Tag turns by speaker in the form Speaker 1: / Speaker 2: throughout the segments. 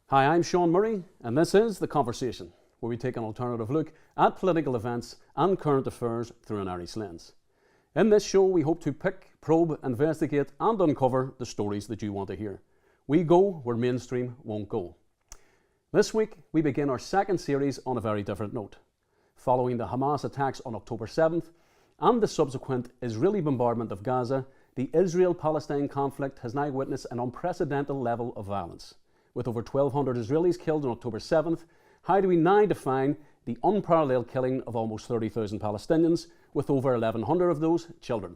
Speaker 1: Hi, I'm Sean Murray, and this is The Conversation, where we take an alternative look at political events and current affairs through an Irish lens. In this show, we hope to pick, probe, investigate, and uncover the stories that you want to hear. We go where mainstream won't go. This week, we begin our second series on a very different note. Following the Hamas attacks on October 7th and the subsequent Israeli bombardment of Gaza, the Israel-Palestine conflict has now witnessed an unprecedented level of violence. With over 1,200 Israelis killed on October 7th, how do we now define the unparalleled killing of almost 30,000 Palestinians, with over 1,100 of those children?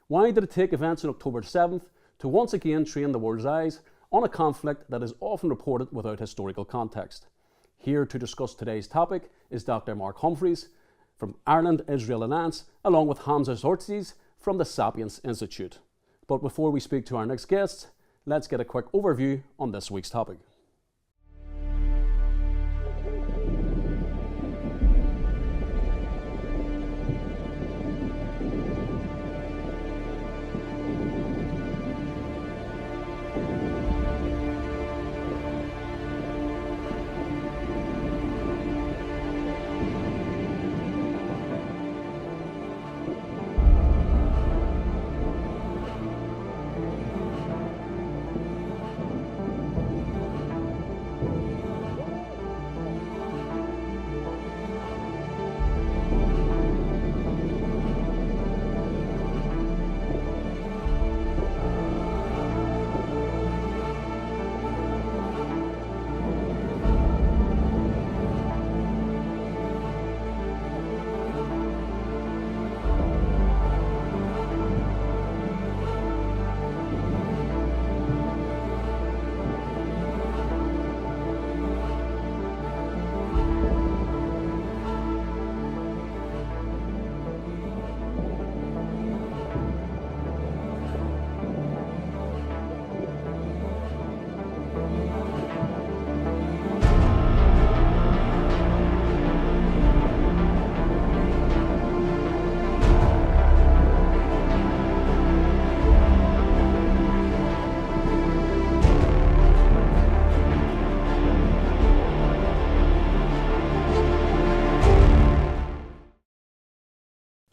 Speaker 1: Why did it take events on October 7th to once again train the world's eyes on a conflict that is often reported without historical context? Here to discuss today's topic is Dr. Mark Humphrys from Ireland-Israel Alliance, along with Hamza Tzortzis from the Sapiens Institute. But before we speak to our next guests, let's get a quick overview on this week's topic.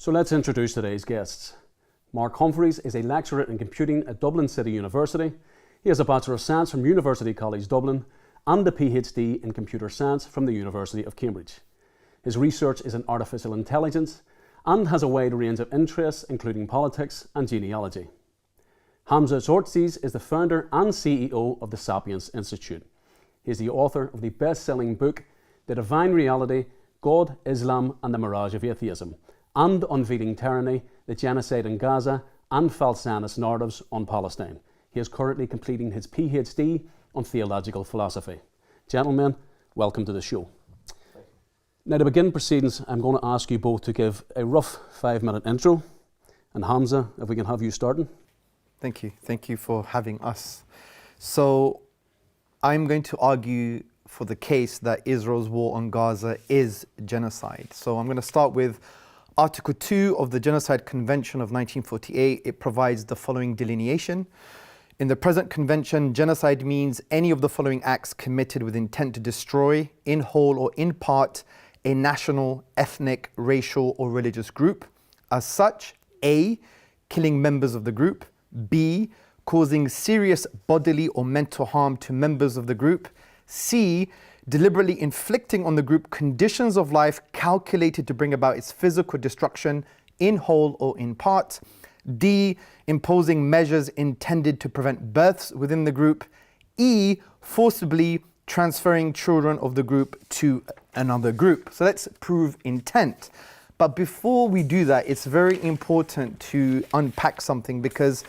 Speaker 1: So let's introduce today's guests. Mark Humphreys is a lecturer in computing at Dublin City University. He has a Bachelor of Science from University College Dublin and a PhD in Computer Science from the University of Cambridge. His research is in artificial intelligence and has a wide range of interests, including politics and genealogy. Hamza Tzortzis is the founder and CEO of the Sapiens Institute. He is the author of the best-selling book, The Divine Reality, God, Islam and the Mirage of Atheism, and Unveiling Tyranny, the Genocide in Gaza, and false Zionist narratives on Palestine. He is currently completing his PhD on theological philosophy. Gentlemen, welcome to the show. Now, to begin proceedings, I'm going to ask you both to give a rough 5-minute intro. And Hamza, if we can have you starting.
Speaker 2: Thank you. Thank you for having us. So, I'm going to argue for the case that Israel's war on Gaza is genocide. So, I'm going to start with Article 2 of the Genocide Convention of 1948. It provides the following delineation. In the present convention, genocide means any of the following acts committed with intent to destroy, in whole or in part, a national, ethnic, racial or religious group. As such, A, killing members of the group, B, causing serious bodily or mental harm to members of the group, C, deliberately inflicting on the group conditions of life calculated to bring about its physical destruction in whole or in part. D, imposing measures intended to prevent births within the group. E, forcibly transferring children of the group to another group. So let's prove intent. But before we do that, it's very important to unpack something, because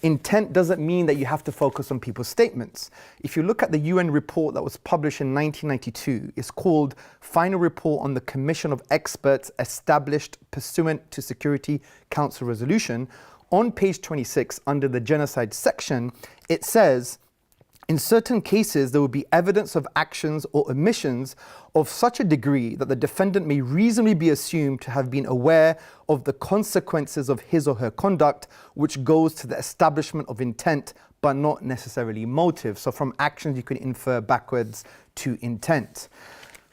Speaker 2: intent doesn't mean that you have to focus on people's statements. If you look at the UN report that was published in 1992, it's called Final Report on the Commission of Experts Established Pursuant to Security Council Resolution. On page 26, under the genocide section, it says, In certain cases, there will be evidence of actions or omissions of such a degree that the defendant may reasonably be assumed to have been aware of the consequences of his or her conduct, which goes to the establishment of intent, but not necessarily motive. So from actions, you can infer backwards to intent.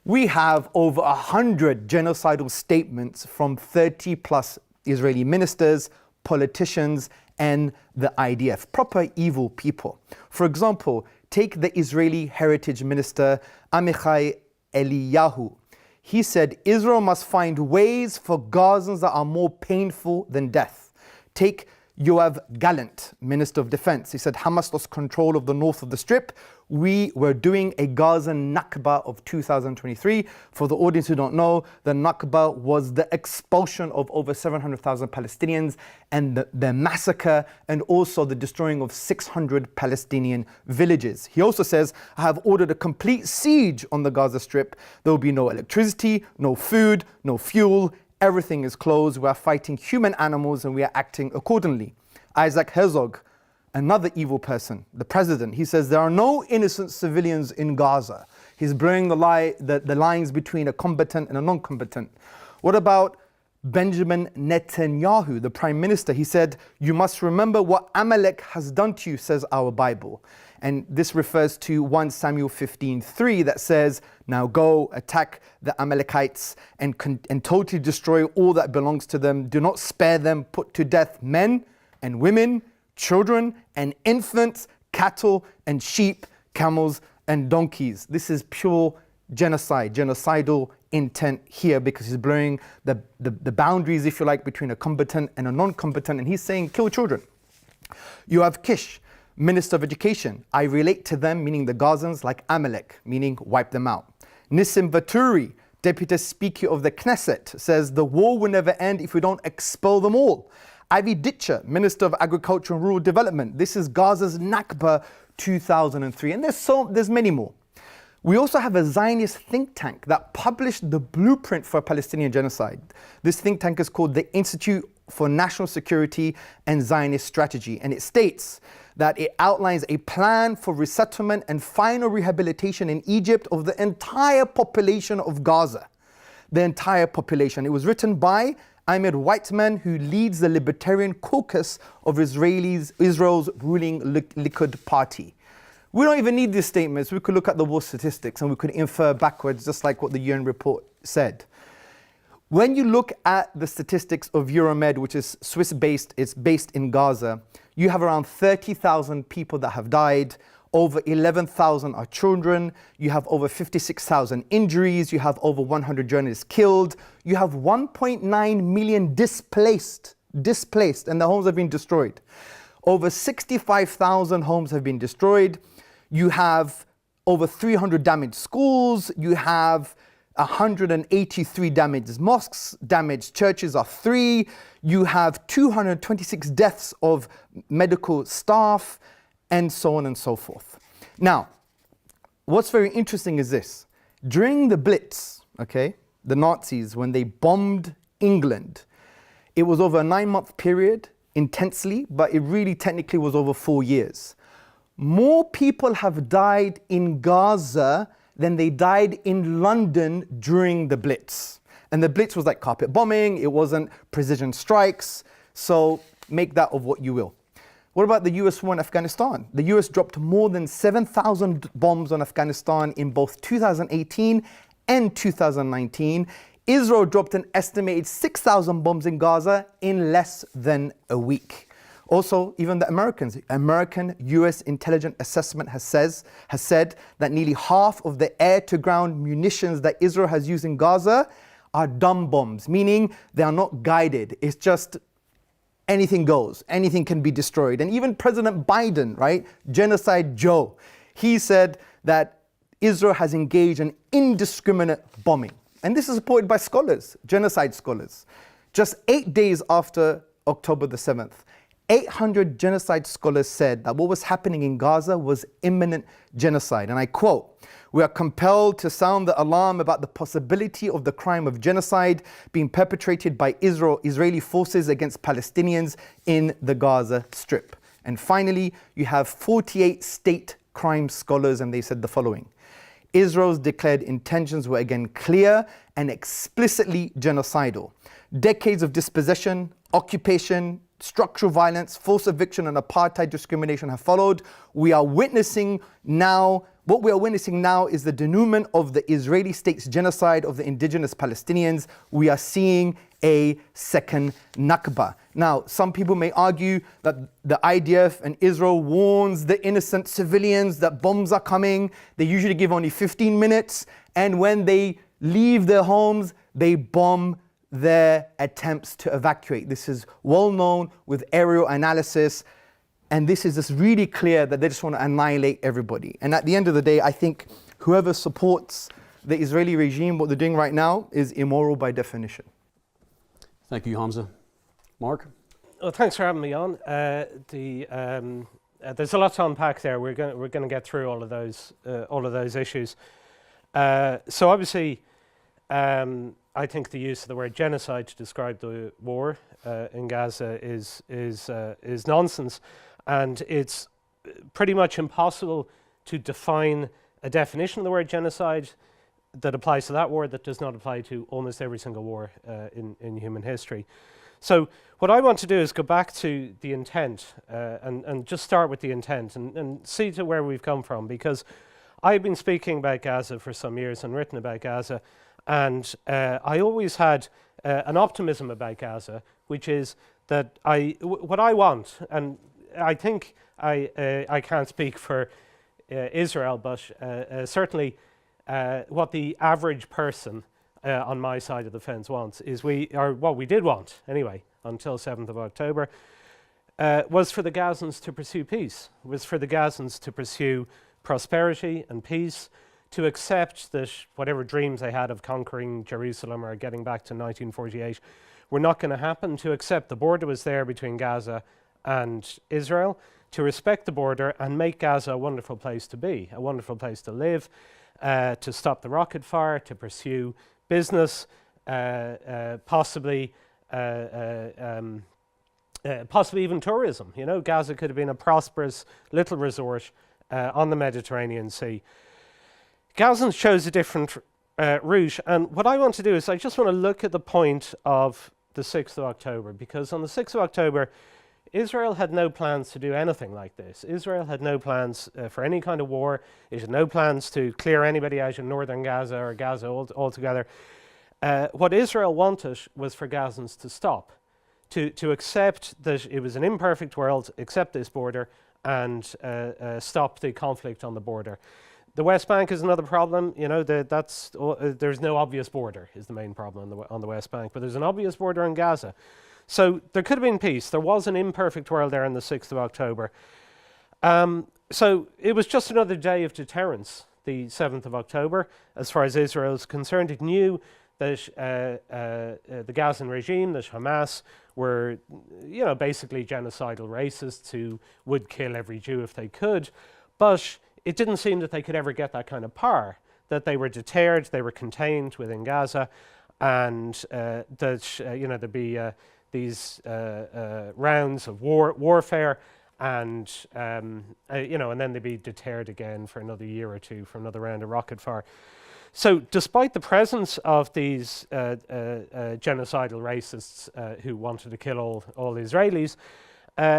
Speaker 2: We have over 100 genocidal statements from 30 plus Israeli ministers, politicians, and the IDF, proper evil people. For example, take the Israeli Heritage Minister Amichai Eliyahu. He said, Israel must find ways for Gazans that are more painful than death. Take Yoav Gallant, Minister of Defense. He said, Hamas lost control of the north of the Strip. We were doing a Gaza Nakba of 2023. For the audience who don't know, the Nakba was the expulsion of over 700,000 Palestinians and the massacre and also the destroying of 600 Palestinian villages. He also says, I have ordered a complete siege on the Gaza Strip. There will be no electricity, no food, no fuel. Everything is closed. We are fighting human animals and we are acting accordingly. Isaac Herzog, another evil person, the president, he says there are no innocent civilians in Gaza. He's blurring the lines between a combatant and a non-combatant. What about Benjamin Netanyahu, the prime minister? He said, you must remember what Amalek has done to you, says our Bible. And this refers to 1 Samuel 15:3 that says, now go attack the Amalekites and totally destroy all that belongs to them. Do not spare them, put to death men and women, children and infants, cattle and sheep, camels and donkeys. This is pure genocide, genocidal intent here, because he's blurring the boundaries, if you like, between a combatant and a non-combatant, and he's saying kill children. You have Kish, Minister of Education. I relate to them, meaning the Gazans, like Amalek, meaning wipe them out. Nissim Vaturi, Deputy Speaker of the Knesset, says the war will never end if we don't expel them all. Avi Ditcher, Minister of Agriculture and Rural Development. This is Gaza's Nakba 2003. And there's many more. We also have a Zionist think tank that published the blueprint for Palestinian genocide. This think tank is called the Institute for National Security and Zionist Strategy. And it states that it outlines a plan for resettlement and final rehabilitation in Egypt of the entire population of Gaza. The entire population. It was written by Ahmed Weizmann, who leads the Libertarian Caucus of Israel's ruling Likud party. We don't even need these statements. We could look at the war statistics and we could infer backwards, just like what the UN report said. When you look at the statistics of Euromed, which is Swiss-based, it's based in Gaza, you have around 30,000 people that have died. Over 11,000 are children. You have over 56,000 injuries. You have over 100 journalists killed. You have 1.9 million displaced, and the homes have been destroyed. Over 65,000 homes have been destroyed. You have over 300 damaged schools. You have 183 damaged mosques, damaged churches are 3. You have 226 deaths of medical staff, and so on and so forth. Now, what's very interesting is this. During the Blitz, the Nazis, when they bombed England, it was over a 9-month period, intensely, but it really technically was over 4 years. More people have died in Gaza than they died in London during the Blitz. And the Blitz was like carpet bombing, it wasn't precision strikes, so make that of what you will. What about the US war in Afghanistan? The US dropped more than 7,000 bombs on Afghanistan in both 2018 and 2019. Israel dropped an estimated 6,000 bombs in Gaza in less than a week. Also, even the American US intelligence assessment has said that nearly half of the air-to-ground munitions that Israel has used in Gaza are dumb bombs, meaning they are not guided. It's just anything goes, anything can be destroyed. And even President Biden, right, Genocide Joe, he said that Israel has engaged in indiscriminate bombing. And this is supported by scholars, genocide scholars. Just 8 days after October the 7th, 800 genocide scholars said that what was happening in Gaza was imminent genocide. And I quote, "We are compelled to sound the alarm about the possibility of the crime of genocide being perpetrated by Israeli forces against Palestinians in the Gaza Strip." And finally, you have 48 state crime scholars, and they said the following: Israel's declared intentions were again clear and explicitly genocidal. Decades of dispossession, occupation, structural violence, forced eviction, and apartheid discrimination have followed. What we are witnessing now is the denouement of the Israeli state's genocide of the indigenous Palestinians. We are seeing a second Nakba. Now, some people may argue that the IDF and Israel warns the innocent civilians that bombs are coming. They usually give only 15 minutes, and when they leave their homes, they bomb their attempts to evacuate. This is well known with aerial analysis, and this is just really clear that they just want to annihilate everybody. And at the end of the day, I think whoever supports the Israeli regime, what they're doing right now, is immoral by definition.
Speaker 1: Thank you, Hamza. Mark?
Speaker 3: Well, thanks for having me on. There's a lot to unpack there. We're going to get through all of those issues. So obviously, I think the use of the word genocide to describe the war in Gaza is nonsense, and it's pretty much impossible to define a definition of the word genocide that applies to that war that does not apply to almost every single war in human history. So what I want to do is go back to the intent and just start with the intent and see to where we've come from, because I've been speaking about Gaza for some years and written about Gaza, and I always had an optimism about Gaza, which is that what I want, and I think I can't speak for Israel, but certainly what the average person on my side of the fence wants is what we did want anyway until 7th of October was for the Gazans to pursue peace, was for the Gazans to pursue prosperity and peace, to accept that whatever dreams they had of conquering Jerusalem or getting back to 1948 were not going to happen, to accept the border was there between Gaza and Israel, to respect the border and make Gaza a wonderful place to be, a wonderful place to live, to stop the rocket fire, to pursue business, possibly even tourism. You know, Gaza could have been a prosperous little resort on the Mediterranean Sea. Gazans chose a different route, and what I want to do is I just want to look at the point of the 6th of October, because on the 6th of October, Israel had no plans to do anything like this. Israel had no plans for any kind of war. It had no plans to clear anybody out in northern Gaza or Gaza altogether. What Israel wanted was for Gazans to stop, to accept that it was an imperfect world, accept this border, and stop the conflict on the border. The West Bank is another problem. You know, there's no obvious border is the main problem on the West Bank, but there's an obvious border in Gaza. So there could have been peace. There was an imperfect world there on the 6th of October. So it was just another day of deterrence, the 7th of October. As far as Israel is concerned, it knew that the Gazan regime, that Hamas, were, you know, basically genocidal racists who would kill every Jew if they could. But it didn't seem that they could ever get that kind of power, that they were deterred, they were contained within Gaza, and that, you know, there'd be these rounds of warfare, and you know, and then they'd be deterred again for another year or two for another round of rocket fire. So, despite the presence of these genocidal racists who wanted to kill all Israelis,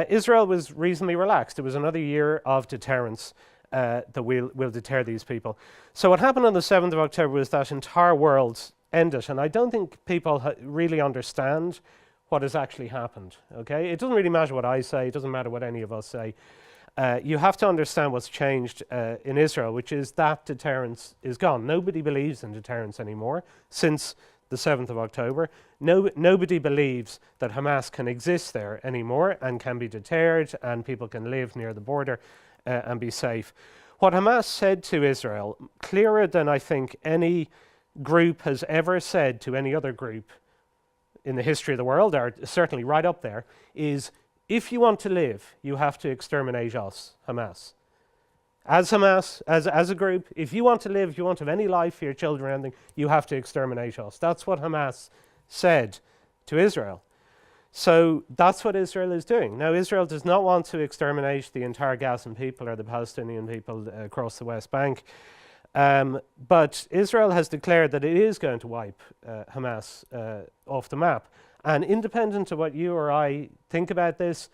Speaker 3: Israel was reasonably relaxed. It was another year of deterrence that will deter these people. So, what happened on the 7th of October was that entire world ended, and I don't think people really understand what has actually happened, okay? It doesn't really matter what I say, it doesn't matter what any of us say. You have to understand what's changed in Israel, which is that deterrence is gone. Nobody believes in deterrence anymore since the 7th of October. Nobody believes that Hamas can exist there anymore and can be deterred and people can live near the border and be safe. What Hamas said to Israel, clearer than I think any group has ever said to any other group in the history of the world, or certainly right up there, is if you want to live, you have to exterminate us, Hamas. As Hamas, as a group, if you want to live, if you want to have any life for your children or anything, you have to exterminate us. That's what Hamas said to Israel. So that's what Israel is doing. Now, Israel does not want to exterminate the entire Gazan people or the Palestinian people across the West Bank. But Israel has declared that it is going to wipe Hamas off the map. And independent of what you or I think about this,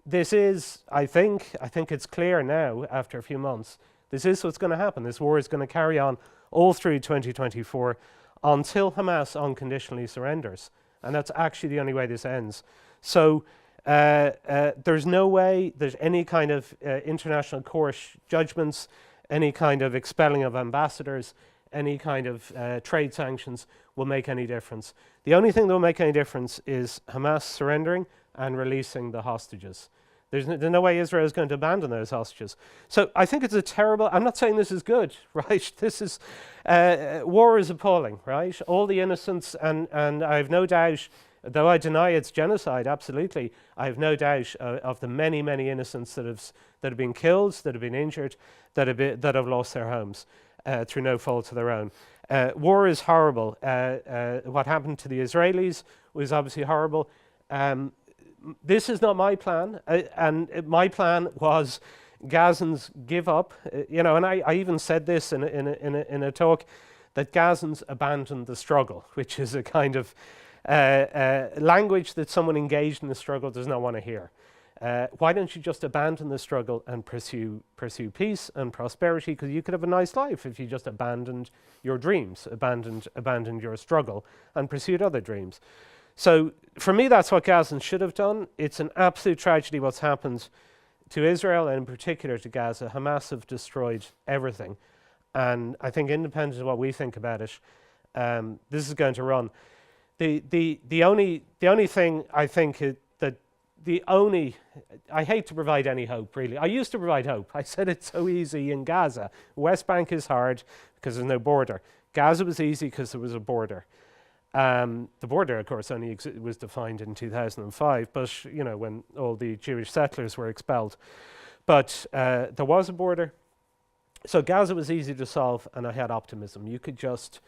Speaker 3: this is, I think it's clear now after a few months, this is what's going to happen. This war is going to carry on all through 2024 until Hamas unconditionally surrenders. And that's actually the only way this ends. So there's no way there's any kind of international court judgments, any kind of expelling of ambassadors, any kind of trade sanctions will make any difference. The only thing that will make any difference is Hamas surrendering and releasing the hostages. There's no way Israel is going to abandon those hostages. So I think it's a terrible, I'm not saying this is good, right? This is, war is appalling, right? All the innocents, and I have no doubt, though I deny it's genocide, absolutely, I have no doubt of the many, many innocents that have been killed, that have been injured, that have lost their homes through no fault of their own. War is horrible. What happened to the Israelis was obviously horrible. This is not my plan, and my plan was Gazans give up. And I even said this in a talk, that Gazans abandoned the struggle, which is a kind of language that someone engaged in the struggle does not want to hear. Why don't you just abandon the struggle and pursue peace and prosperity? Because you could have a nice life if you just abandoned your dreams, abandoned your struggle, and pursued other dreams. So for me, that's what Gazans should have done. It's an absolute tragedy what's happened to Israel, and in particular to Gaza. Hamas have destroyed everything. And I think independent of what we think about it, this is going to run. The only thing I think I hate to provide any hope, really. I used to provide hope. I said it's so easy in Gaza. West Bank is hard because there's no border. Gaza was easy because there was a border. The border, of course, only was defined in 2005, but when all the Jewish settlers were expelled. But there was a border, so Gaza was easy to solve, and I had optimism. You could just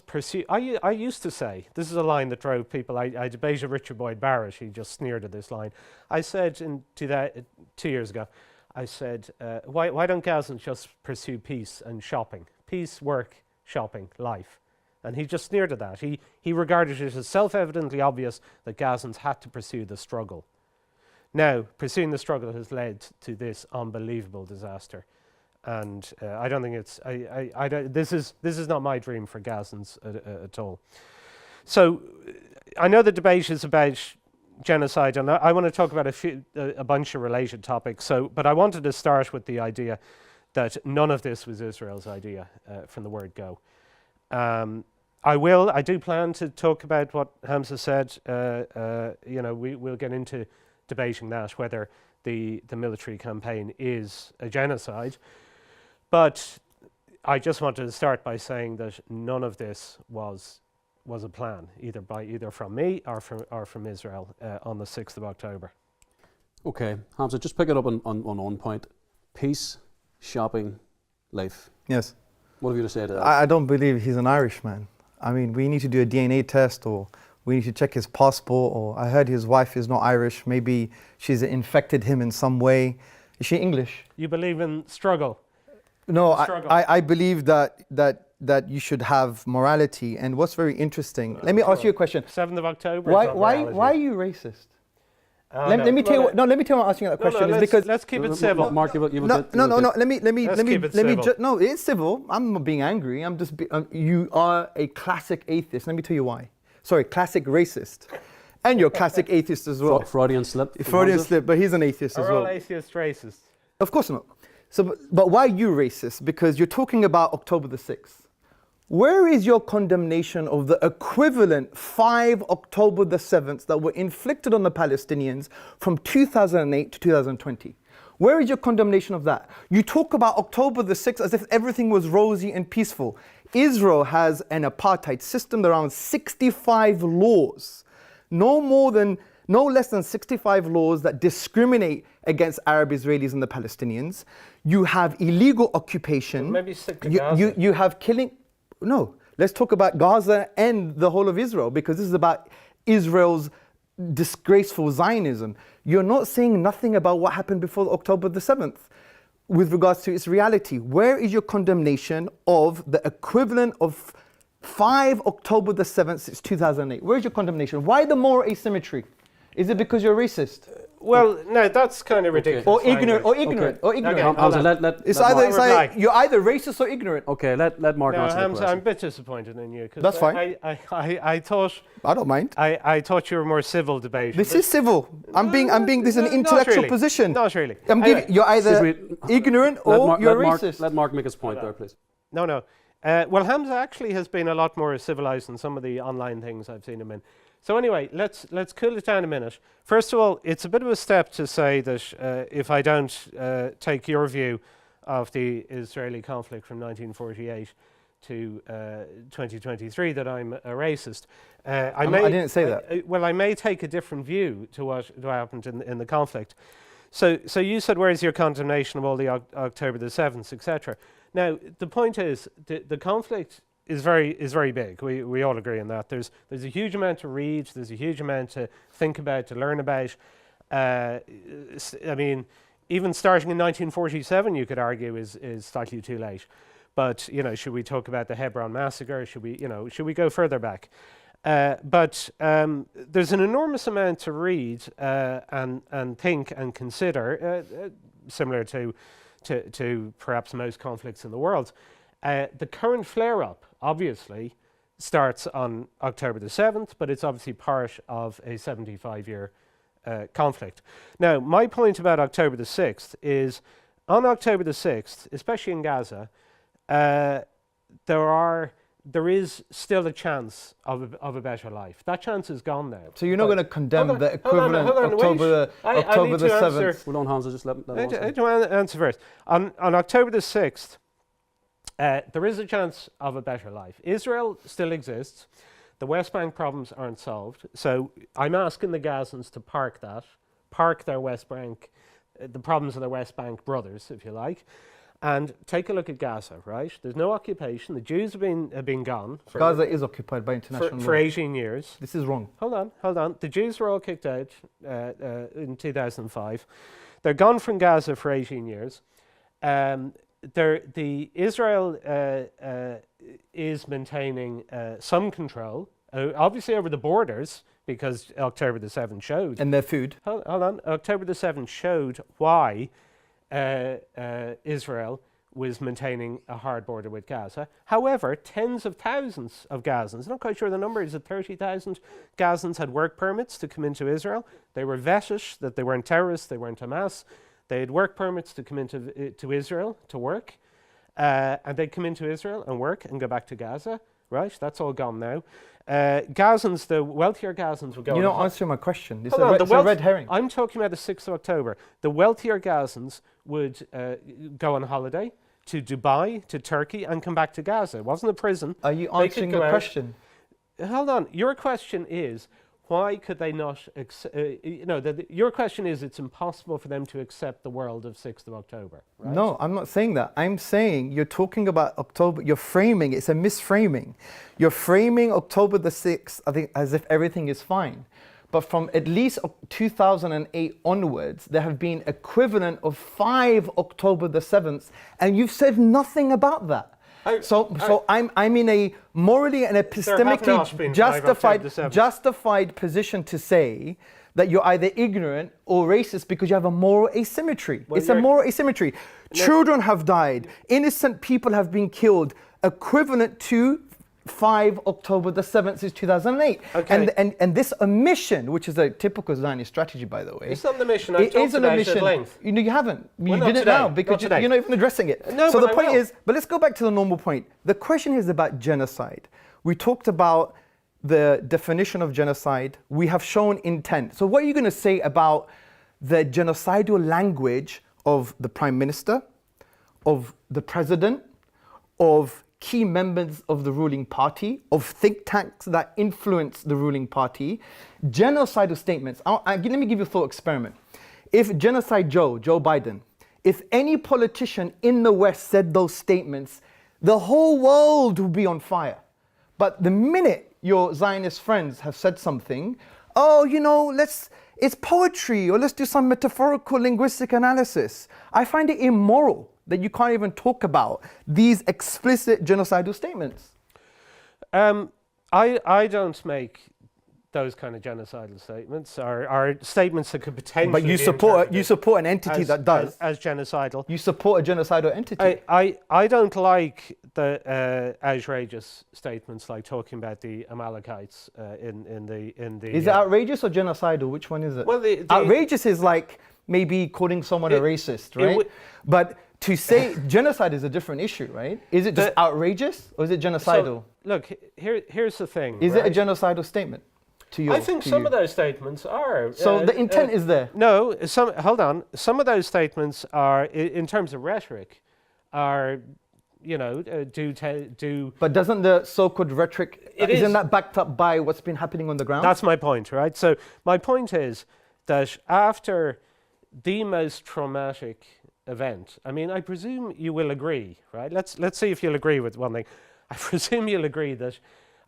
Speaker 3: pursue. I used to say, this is a line that drove people. I debated Richard Boyd Barrett. He just sneered at this line. I said 2 years ago, I said, why don't Gazans just pursue peace and shopping? Peace, work, shopping, life. And he just sneered at that. He regarded it as self-evidently obvious that Gazans had to pursue the struggle. Now, pursuing the struggle has led to this unbelievable disaster. And I don't think it's, this is not my dream for Gazans at all. So I know the debate is about genocide, and I want to talk about a bunch of related topics. But I wanted to start with the idea that none of this was Israel's idea from the word go. I do plan to talk about what Hamza said. We'll get into debating that, whether the military campaign is a genocide. But I just wanted to start by saying that none of this was a plan, either from me or from Israel on the 6th of October.
Speaker 1: Okay, Hamza, just pick it up on one point. Peace, shopping, life.
Speaker 2: Yes.
Speaker 1: What have you to say to that?
Speaker 2: I don't believe he's an Irishman. I mean, we need to do a DNA test, or we need to check his passport, or I heard his wife is not Irish. Maybe she's infected him in some way. Is she English?
Speaker 3: You believe in struggle?
Speaker 2: No, I believe that you should have morality. And what's very interesting, let me ask you a question.
Speaker 3: 7th of October.
Speaker 2: Why are you racist? Let me tell you why I'm asking that question. Is because
Speaker 3: let's keep it civil.
Speaker 1: Mark,
Speaker 2: no. Let me. No, it's civil. I'm not being angry. I'm just. You are a classic atheist. Let me tell you why. Sorry, classic racist, and you're a classic atheist as well.
Speaker 1: Freudian slip.
Speaker 2: Freudian slip, but he's an atheist as well.
Speaker 3: Are all atheists racist?
Speaker 2: Of course not. So, but why are you racist? Because you're talking about October the 6th. Where is your condemnation of the equivalent 5 October the 7th that were inflicted on the Palestinians from 2008 to 2020? Where is your condemnation of that? You talk about October the 6th as if everything was rosy and peaceful. Israel has an apartheid system, around 65 laws. No less than 65 laws that discriminate against Arab Israelis and the Palestinians. You have illegal occupation.
Speaker 3: Well, maybe stick to Gaza.
Speaker 2: You have killing. No, let's talk about Gaza and the whole of Israel, because this is about Israel's disgraceful Zionism, you're not saying nothing about what happened before October the 7th with regards to its reality. Where is your condemnation of the equivalent of 5 October the 7th since 2008? Where's your condemnation? Why the moral asymmetry? Is it because you're racist?
Speaker 3: Well, no, that's kind of ridiculous.
Speaker 2: Or ignorant,
Speaker 3: language.
Speaker 2: or ignorant, or ignorant.
Speaker 3: Okay,
Speaker 1: Hamza,
Speaker 2: It's
Speaker 1: let
Speaker 2: either,
Speaker 1: Mark-
Speaker 2: you're either racist or ignorant.
Speaker 1: Okay, let Mark
Speaker 3: No,
Speaker 1: answer the
Speaker 3: Hamza, I'm
Speaker 1: question.
Speaker 3: a bit disappointed in you. 'Cause
Speaker 2: That's fine.
Speaker 3: I thought
Speaker 2: I don't mind.
Speaker 3: I thought you were more civil debate.
Speaker 2: This is civil. I'm being. This is an
Speaker 3: Not
Speaker 2: intellectual
Speaker 3: really.
Speaker 2: position.
Speaker 3: Not really.
Speaker 2: I'm giving. You're either
Speaker 1: Excuse me.
Speaker 2: ignorant
Speaker 1: Let
Speaker 2: or
Speaker 1: Mark-
Speaker 2: you're
Speaker 1: let Mark-
Speaker 2: racist.
Speaker 1: Let Mark make his point there, please.
Speaker 3: No. Well, Hamza actually has been a lot more civilized than some of the online things I've seen him in. So anyway, let's cool it down a minute. First of all, it's a bit of a step to say that if I don't take your view of the Israeli conflict from 1948 to 2023, that I'm a racist. I
Speaker 2: didn't say that.
Speaker 3: Well, I may take a different view to what happened in the conflict. So you said, where's your condemnation of all the October the 7th, etc. Now, the point is, the conflict is very big. We all agree on that. There's a huge amount to read. There's a huge amount to think about, to learn about. I mean, even starting in 1947, you could argue is slightly too late. But should we talk about the Hebron massacre? Should we go further back? But there's an enormous amount to read and think and consider, similar to perhaps most conflicts in the world. The current flare-up, obviously, starts on October the 7th, but it's obviously part of a 75-year conflict. Now, my point about October the 6th is, on October the 6th, especially in Gaza, there is still a chance of a better life. That chance is gone now.
Speaker 2: So you're not going to condemn
Speaker 3: Hold on,
Speaker 2: the equivalent
Speaker 3: hold on,
Speaker 2: October
Speaker 3: wait.
Speaker 2: the 7th?
Speaker 1: Hold on, Hamza, just let him
Speaker 3: I
Speaker 1: answer.
Speaker 3: do want to answer first. On October the 6th, there is a chance of a better life. Israel still exists. The West Bank problems aren't solved. So I'm asking the Gazans to park their West Bank, the problems of their West Bank brothers, if you like, and take a look at Gaza, right? There's no occupation. The Jews have been gone.
Speaker 2: Gaza is occupied by international
Speaker 3: for
Speaker 2: law.
Speaker 3: 18 years.
Speaker 2: This is wrong.
Speaker 3: Hold on. The Jews were all kicked out in 2005. They're gone from Gaza for 18 years. Israel is maintaining some control, obviously over the borders, because October the 7th showed.
Speaker 2: And their food.
Speaker 3: Hold on. October the 7th showed why Israel was maintaining a hard border with Gaza. However, tens of thousands of Gazans, I'm not quite sure the number, is it 30,000 Gazans had work permits to come into Israel. They were vetted that they weren't terrorists, they weren't Hamas. They had work permits to come to Israel to work. And they'd come into Israel and work and go back to Gaza. Right? That's all gone now. Gazans, the wealthier Gazans would go.
Speaker 2: You're not answering my question. It's
Speaker 3: Hold on,
Speaker 2: it's a red herring.
Speaker 3: I'm talking about the 6th of October. The wealthier Gazans would go on holiday to Dubai, to Turkey, and come back to Gaza. It wasn't a prison.
Speaker 2: Are you
Speaker 3: They
Speaker 2: answering
Speaker 3: could go
Speaker 2: the
Speaker 3: out.
Speaker 2: question?
Speaker 3: Hold on. Your question is, why could they not, your question is it's impossible for them to accept the world of 6th of October, right?
Speaker 2: No, I'm not saying that. I'm saying you're talking about October, you're framing, it's a misframing. You're framing October the 6th, I think, as if everything is fine. But from at least 2008 onwards, there have been equivalent of 5 October the 7th, and you've said nothing about that. So I'm in a morally and epistemically justified position to say that you're either ignorant or racist because you have a moral asymmetry.
Speaker 3: Well,
Speaker 2: it's a moral asymmetry. Children have died. Innocent people have been killed, equivalent to 5 October the 7th since 2008.
Speaker 3: Okay.
Speaker 2: And this omission, which is a typical Zionist strategy, by the way.
Speaker 3: It's not an omission. I've talked about it at length.
Speaker 2: You know, you haven't.
Speaker 3: Well,
Speaker 2: you
Speaker 3: not
Speaker 2: did it
Speaker 3: today.
Speaker 2: now because
Speaker 3: Not today.
Speaker 2: you're not even addressing it.
Speaker 3: No,
Speaker 2: so
Speaker 3: but
Speaker 2: the
Speaker 3: I
Speaker 2: point
Speaker 3: will.
Speaker 2: is, but let's go back to the normal point. The question is about genocide. We talked about the definition of genocide. We have shown intent. So what are you going to say about the genocidal language of the Prime Minister, of the President, of key members of the ruling party, of think tanks that influence the ruling party, genocidal statements? Let me give you a thought experiment. If Genocide Joe Biden, if any politician in the West said those statements, the whole world would be on fire. But the minute your Zionist friends have said something, oh, you know, it's poetry, or let's do some metaphorical linguistic analysis. I find it immoral that you can't even talk about these explicit genocidal statements.
Speaker 3: I don't make those kind of genocidal statements, or statements that could potentially.
Speaker 2: But you support an entity that does
Speaker 3: as genocidal.
Speaker 2: You support a genocidal entity.
Speaker 3: I don't like the outrageous statements like talking about the Amalekites in the.
Speaker 2: Is it outrageous or genocidal? Which one is it?
Speaker 3: Well,
Speaker 2: outrageous is like maybe calling someone a racist, right? But to say genocide is a different issue, right? Is it just outrageous or is it genocidal?
Speaker 3: So, look, here's the thing.
Speaker 2: Is it a genocidal statement?
Speaker 3: I think some of those statements are.
Speaker 2: So the intent is there.
Speaker 3: No, hold on. Some of those statements are, in terms of rhetoric, are, you know, do.
Speaker 2: But doesn't the so-called rhetoric, isn't that backed up by what's been happening on the ground?
Speaker 3: That's my point, right? So my point is that after the most traumatic event, I mean, I presume you will agree, right? Let's see if you'll agree with one thing. I presume you'll agree that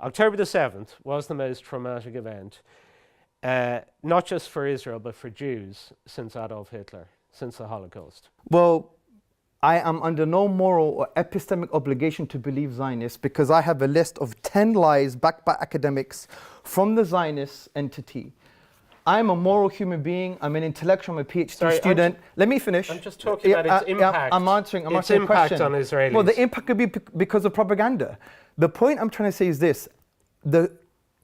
Speaker 3: October the 7th was the most traumatic event, not just for Israel, but for Jews since Adolf Hitler, since the Holocaust.
Speaker 2: Well, I am under no moral or epistemic obligation to believe Zionists because I have a list of 10 lies backed by academics from the Zionist entity. I'm a moral human being. I'm an intellectual. I'm a PhD student. Let me finish.
Speaker 3: I'm just talking about its impact.
Speaker 2: I'm answering
Speaker 3: its
Speaker 2: a
Speaker 3: impact
Speaker 2: question.
Speaker 3: on Israelis.
Speaker 2: Well, the impact could be because of propaganda. The point I'm trying to say is this. The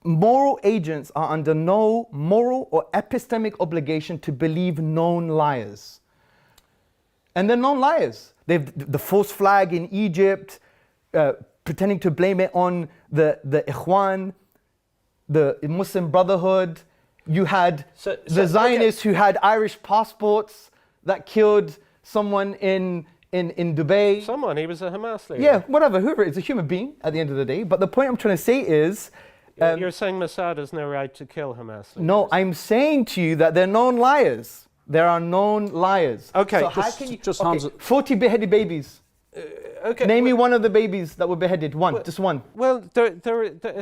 Speaker 2: moral agents are under no moral or epistemic obligation to believe known liars. And they're known liars. They've the false flag in Egypt, pretending to blame it on the Ikhwan, the Muslim Brotherhood. You had the Zionists who had Irish passports that killed someone in Dubai.
Speaker 3: Someone, he was a Hamas leader.
Speaker 2: Yeah, whatever, whoever, it's a human being at the end of the day. But the point I'm trying to say is...
Speaker 3: you're saying Mossad has no right to kill Hamas leaders.
Speaker 2: No, I'm saying to you that they're known liars. There are known liars.
Speaker 3: Okay,
Speaker 2: so how can you...
Speaker 1: Just
Speaker 2: okay,
Speaker 1: Hamza.
Speaker 2: 40 beheaded babies.
Speaker 3: Okay.
Speaker 2: Name me one of the babies that were beheaded. Just one.
Speaker 3: Well,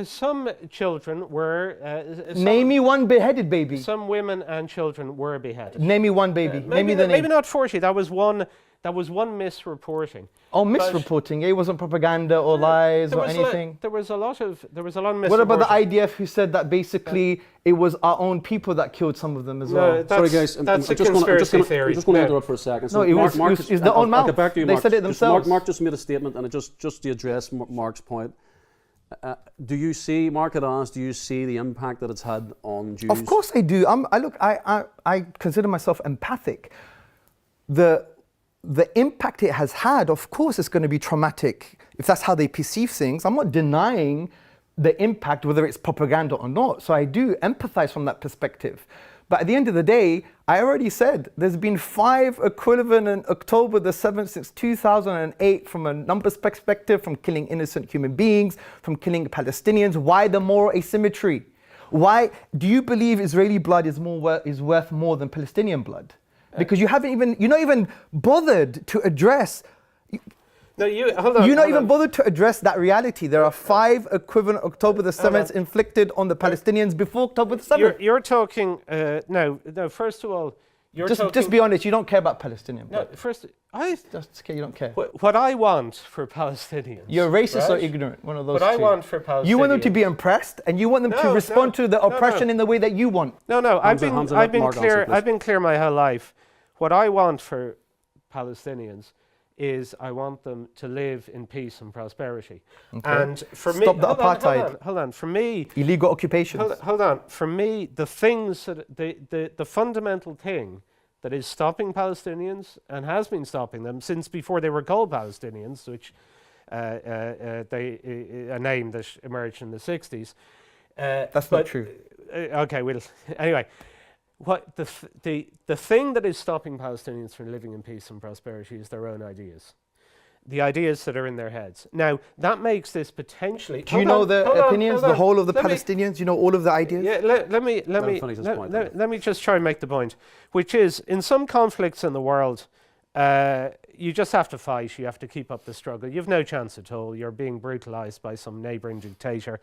Speaker 3: some children were...
Speaker 2: Name me one beheaded baby.
Speaker 3: Some women and children were beheaded.
Speaker 2: Name me one baby. Name me the name.
Speaker 3: Maybe not 40. That was one misreporting.
Speaker 2: Oh, misreporting. It wasn't propaganda or lies or anything.
Speaker 3: There was a lot of misreporting.
Speaker 2: What about the IDF who said that basically it was our own people that killed some of them as well?
Speaker 1: Sorry guys,
Speaker 3: that's a conspiracy theory.
Speaker 1: I'm just going to interrupt for a second.
Speaker 2: So no, it's their own mouth.
Speaker 1: I'll get back to you,
Speaker 2: they
Speaker 1: Mark.
Speaker 2: said it themselves.
Speaker 1: Mark just made a statement, and just to address Mark's point, do you see, Mark had asked, do you see the impact that it's had on Jews?
Speaker 2: Of course I do. I consider myself empathic. The impact it has had, of course, is going to be traumatic if that's how they perceive things. I'm not denying the impact, whether it's propaganda or not. So I do empathize from that perspective. But at the end of the day, I already said there's been 5 equivalent in October the 7th since 2008 from a numbers perspective, from killing innocent human beings, from killing Palestinians. Why the moral asymmetry? Why do you believe Israeli blood is worth more than Palestinian blood? Because you're not even bothered to address.
Speaker 3: No, hold on.
Speaker 2: You're not even bothered to address that reality. There are 5 equivalent October the 7th inflicted on the Palestinians before October the 7th.
Speaker 3: You're talking. No. First of all,
Speaker 2: just be honest. You don't care about Palestinian.
Speaker 3: No. First,
Speaker 2: you don't care.
Speaker 3: What I want for Palestinians.
Speaker 2: You're racist
Speaker 3: right?
Speaker 2: or ignorant. One of those.
Speaker 3: What I want for Palestinians.
Speaker 2: You want them to be impressed, and you want them to respond to the oppression in the way that you want.
Speaker 3: No.
Speaker 1: Hamza,
Speaker 3: I've been
Speaker 1: Mark
Speaker 3: clear.
Speaker 1: answer,
Speaker 3: I've been clear my whole life. What I want for Palestinians is I want them to live in peace and prosperity.
Speaker 2: Okay.
Speaker 3: And for me,
Speaker 2: stop the apartheid.
Speaker 3: Hold on. For me,
Speaker 2: illegal occupations.
Speaker 3: Hold on. For me, the things that the fundamental thing that is stopping Palestinians and has been stopping them since before they were called Palestinians, which a name that emerged in the 60s.
Speaker 2: That's not true.
Speaker 3: Okay. Anyway. What the thing that is stopping Palestinians from living in peace and prosperity is their own ideas, the ideas that are in their heads. Now that makes this potentially.
Speaker 2: Do you know the opinions, the whole of the Palestinians? You know all of the ideas.
Speaker 3: Yeah, let me just try and make the point, which is in some conflicts in the world, you just have to fight. You have to keep up the struggle. You have no chance at all. You're being brutalized by some neighboring dictator.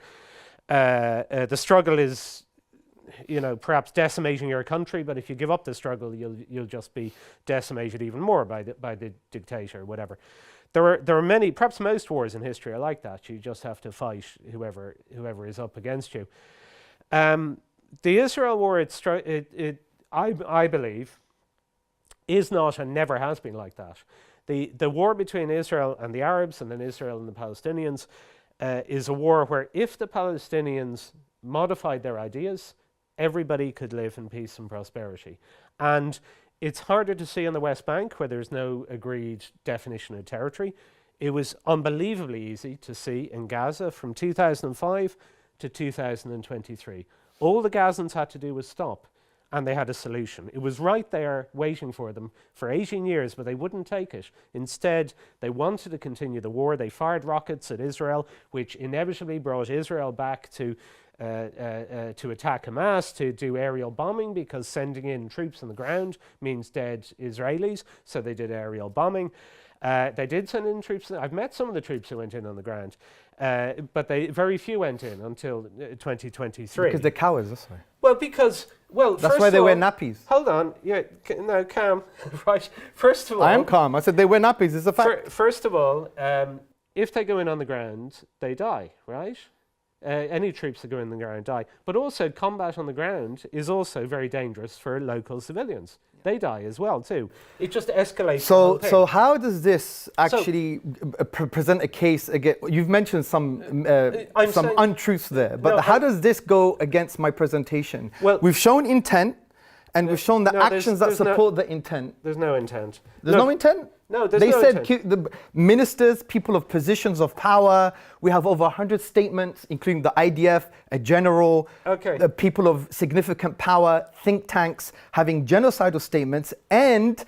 Speaker 3: The struggle is perhaps decimating your country, but if you give up the struggle, you'll just be decimated even more by the dictator or whatever. There are many, perhaps most wars in history are like that. You just have to fight whoever is up against you. The Israel war, I believe, is not and never has been like that. The war between Israel and the Arabs and then Israel and the Palestinians is a war where if the Palestinians modified their ideas, everybody could live in peace and prosperity. And it's harder to see on the West Bank where there's no agreed definition of territory. It was unbelievably easy to see in Gaza from 2005 to 2023. All the Gazans had to do was stop, and they had a solution. It was right there waiting for them for 18 years, but they wouldn't take it. Instead, they wanted to continue the war. They fired rockets at Israel, which inevitably brought Israel back to attack Hamas, to do aerial bombing, because sending in troops on the ground means dead Israelis, so they did aerial bombing. They did send in troops. I've met some of the troops who went in on the ground, but very few went in until 2023.
Speaker 2: Because they're cowards, that's why.
Speaker 3: Well,
Speaker 2: that's why they wear nappies.
Speaker 3: Hold on, no, calm. Right. First of all,
Speaker 2: I am calm. I said they wear nappies. It's a fact.
Speaker 3: First of all, if they go in on the ground, they die, right? Any troops that go in the ground die. But also, combat on the ground is also very dangerous for local civilians. They die as well too. It just escalates.
Speaker 2: So how does this actually present a case against? You've mentioned some untruths there, but how does this go against my presentation? Well, we've shown intent, and we've shown the actions that support the intent.
Speaker 3: There's no intent.
Speaker 2: There's no intent?
Speaker 3: No, there's no intent.
Speaker 2: They said the ministers, people of positions of power, we have over 100 statements, including the IDF, a general, the people of significant power, think tanks, having genocidal statements, and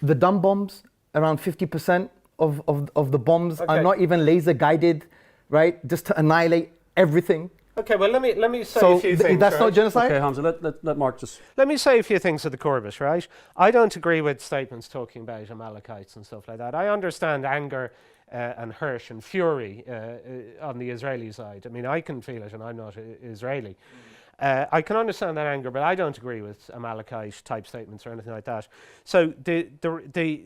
Speaker 2: the dumb bombs, around 50% of the bombs are not even laser guided, right? Just to annihilate everything.
Speaker 3: Okay, well, let me say a few things.
Speaker 2: That's not genocide?
Speaker 1: Okay, Hamza, let Mark just...
Speaker 3: Let me say a few things at the core of it, right? I don't agree with statements talking about Amalekites and stuff like that. I understand anger and hurt and fury on the Israeli side. I mean, I can feel it, and I'm not Israeli. I can understand that anger, but I don't agree with Amalekite-type statements or anything like that. So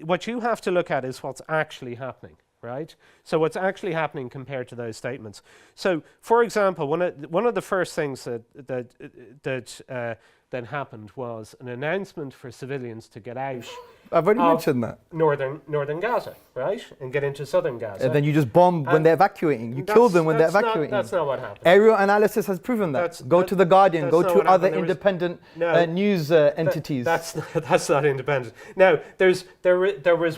Speaker 3: what you have to look at is what's actually happening. Right? So what's actually happening compared to those statements? So, for example, one of the first things that happened was an announcement for civilians to get out.
Speaker 2: I've already mentioned that.
Speaker 3: Northern Gaza, right? And get into southern Gaza.
Speaker 2: And then you just bomb when they're evacuating. You kill them when they're evacuating.
Speaker 3: That's not what happened.
Speaker 2: Aerial analysis has proven that. Go to The Guardian, go to other independent news entities.
Speaker 3: That's not independent. Now, there was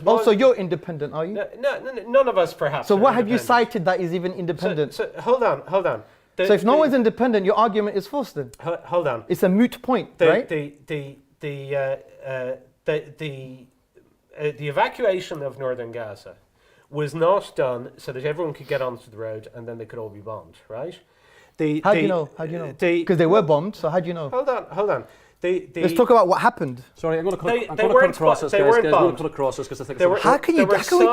Speaker 3: one...
Speaker 2: Also, you're independent, are you?
Speaker 3: No, none of us perhaps.
Speaker 2: So what have you cited that is even independent?
Speaker 3: So hold on.
Speaker 2: So if no one's independent, your argument is false then?
Speaker 3: Hold on.
Speaker 2: It's a moot point, right?
Speaker 3: The evacuation of northern Gaza was not done so that everyone could get onto the road and then they could all be bombed, right?
Speaker 2: How do you know? Because they were bombed, so how do you know?
Speaker 3: Hold on.
Speaker 2: Let's talk about what happened.
Speaker 1: Sorry, I'm going to cut across this, guys. I'm going to cut across this because I think
Speaker 2: how can we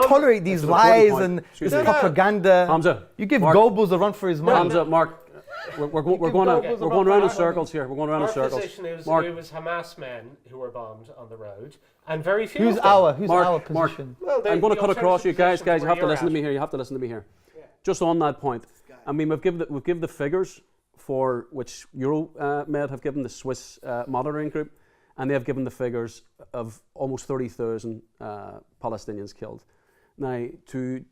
Speaker 2: tolerate these lies and this propaganda?
Speaker 1: Hamza,
Speaker 2: you give Goebbels a run for his money.
Speaker 1: Hamza, Mark, we're going around in circles here. We're going around in circles.
Speaker 3: Our position is it was Hamas men who were bombed on the road, and very few.
Speaker 2: Who's our position?
Speaker 1: Well, I'm going to cut across you guys. You have to listen to me here. You have to listen to me here. Yeah. Just on that point, I mean, we've given the figures for which Euromed have given the Swiss monitoring group, and they have given the figures of almost 30,000 Palestinians killed. Now, to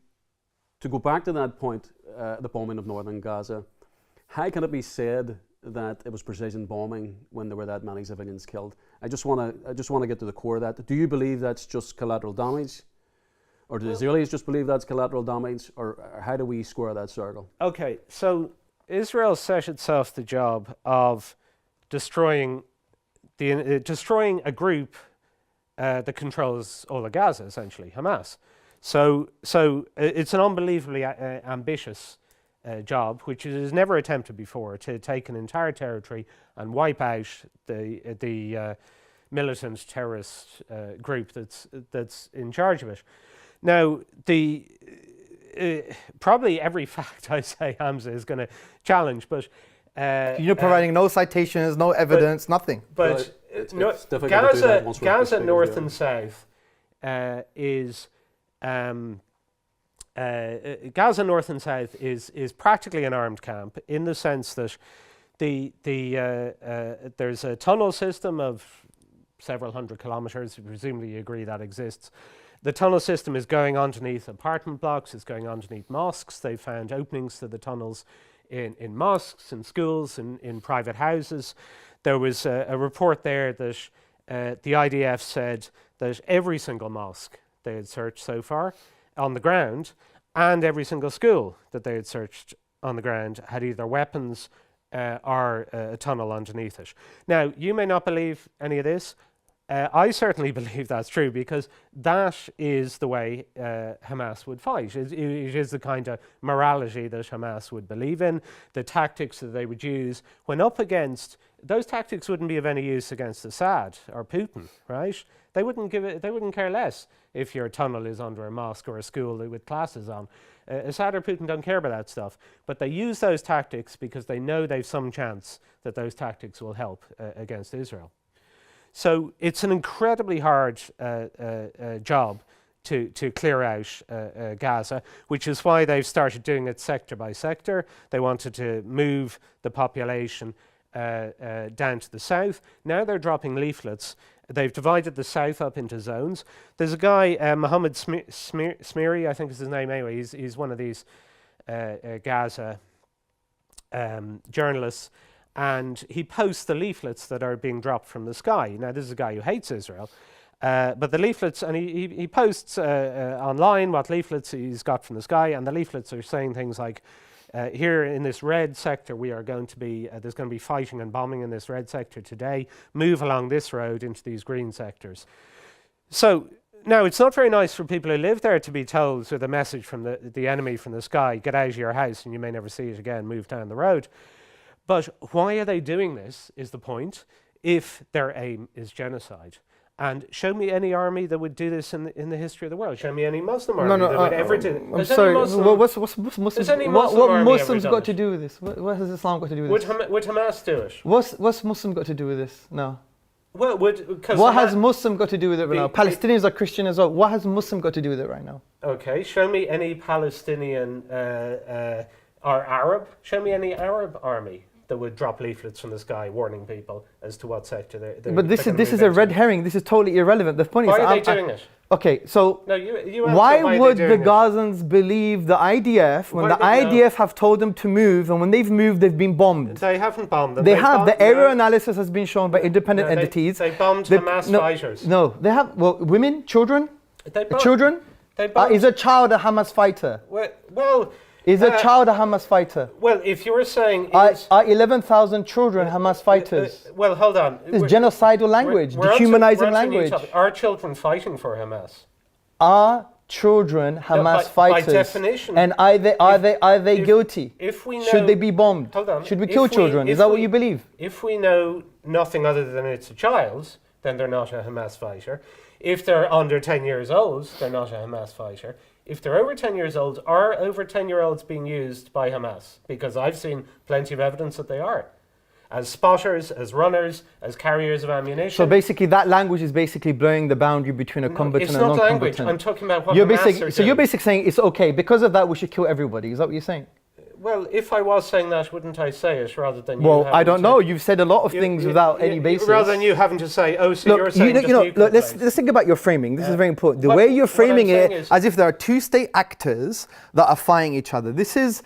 Speaker 1: go back to that point, the bombing of northern Gaza, how can it be said that it was precision bombing when there were that many civilians killed? I just want to get to the core of that. Do you believe that's just collateral damage? Or do the Israelis just believe that's collateral damage? Or how do we square that circle?
Speaker 3: Okay, so Israel set itself the job of destroying a group that controls all of Gaza, essentially, Hamas. So it's an unbelievably ambitious job, which it has never attempted before, to take an entire territory and wipe out the militant terrorist group that's in charge of it. Now, probably every fact I say Hamza is going to challenge, but
Speaker 2: You're providing no citations, no evidence, nothing.
Speaker 3: But
Speaker 1: it's difficult to do that once we're
Speaker 3: Gaza
Speaker 1: completely
Speaker 3: North
Speaker 1: there.
Speaker 3: and South Gaza North and South is practically an armed camp in the sense that there's a tunnel system of several hundred kilometres. Presumably, you agree that exists. The tunnel system is going underneath apartment blocks. It's going underneath mosques. They found openings to the tunnels in mosques, in schools, in private houses. There was a report there that the IDF said that every single mosque they had searched so far on the ground and every single school that they had searched on the ground had either weapons or a tunnel underneath it. Now, you may not believe any of this. I certainly believe that's true because that is the way Hamas would fight. It is the kind of morality that Hamas would believe in, the tactics that they would use when up against. Those tactics wouldn't be of any use against Assad or Putin, right? They wouldn't care less if your tunnel is under a mosque or a school with classes on. Assad or Putin don't care about that stuff, but they use those tactics because they know they've some chance that those tactics will help against Israel. So it's an incredibly hard job to clear out Gaza, which is why they've started doing it sector by sector. They wanted to move the population down to the south. Now they're dropping leaflets. They've divided the south up into zones. There's a guy, Mohammed Smiri, I think is his name anyway. He's one of these Gaza journalists. And he posts the leaflets that are being dropped from the sky. Now, this is a guy who hates Israel. But the leaflets, and he posts online what leaflets he's got from the sky, and the leaflets are saying things like, here in this red sector, we are going to be, there's going to be fighting and bombing in this red sector today. Move along this road into these green sectors. So, now, it's not very nice for people who live there to be told with a message from the enemy from the sky, get out of your house and you may never see it again, move down the road. But why are they doing this is the point, if their aim is genocide. And show me any army that would do this in the history of the world. Show me any Muslim army that would ever do it.
Speaker 2: I'm sorry, what's Muslims
Speaker 3: got
Speaker 2: got to do with this? What has Islam got to do with this?
Speaker 3: Would Hamas do it?
Speaker 2: What's Muslim got to do with this? No.
Speaker 3: Well,
Speaker 2: what has Muslim got to do with it right now? Palestinians are Christian as well. What has Muslim got to do with it right now?
Speaker 3: Okay, show me any Palestinian or Arab. Show me any Arab army that would drop leaflets from the sky warning people as to what sector they're
Speaker 2: But this is a red herring. This is totally irrelevant. The point is,
Speaker 3: why are they doing it?
Speaker 2: Okay, so
Speaker 3: no, you
Speaker 2: why would the Gazans believe the IDF when the IDF have told them to move, and when they've moved, they've been bombed?
Speaker 3: They haven't bombed them.
Speaker 2: They have. The area analysis has been shown by independent entities.
Speaker 3: They bombed Hamas fighters.
Speaker 2: No, they have. Well, women, children, children.
Speaker 3: They bombed.
Speaker 2: Is a child a Hamas fighter?
Speaker 3: Well.
Speaker 2: Is a child a Hamas fighter?
Speaker 3: Well, if you were saying...
Speaker 2: Are 11,000 children Hamas fighters?
Speaker 3: Well, hold on.
Speaker 2: It's genocidal language, dehumanizing language.
Speaker 3: Are children fighting for Hamas?
Speaker 2: Are children Hamas fighters?
Speaker 3: By definition.
Speaker 2: And are they guilty?
Speaker 3: If we know,
Speaker 2: should they be bombed?
Speaker 3: Hold on.
Speaker 2: Should we kill children? Is that what you believe?
Speaker 3: If we know nothing other than it's a child, then they're not a Hamas fighter. If they're under 10 years old, they're not a Hamas fighter. If they're over 10 years old, are over 10-year-olds being used by Hamas? Because I've seen plenty of evidence that they are. As spotters, as runners, as carriers of ammunition.
Speaker 2: So basically that language is basically blurring the boundary between a combatant and a non-combatant.
Speaker 3: It's not language. I'm talking about what Hamas are doing.
Speaker 2: So you're basically saying it's okay, because of that we should kill everybody. Is that what you're saying?
Speaker 3: Well, if I was saying that, wouldn't I say it rather than you?
Speaker 2: Well, I don't know. You've said a lot of things without any basis.
Speaker 3: Rather than you having to say, oh, so you're saying
Speaker 2: let's think about your framing. This is very important. The way you're framing it as if there are two state actors that are fighting each other. It's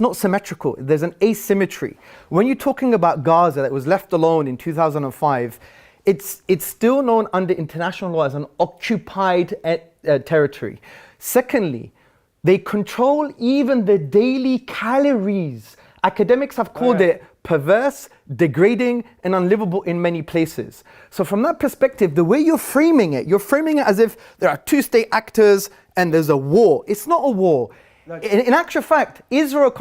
Speaker 2: not symmetrical. There's an asymmetry. When you're talking about Gaza that was left alone in 2005, it's still known under international law as an occupied territory. Secondly, they control even the daily calories. Academics have called it perverse, degrading, and unlivable in many places. So from that perspective, the way you're framing it as if there are two state actors and there's a war. It's not a war. In actual fact, Israel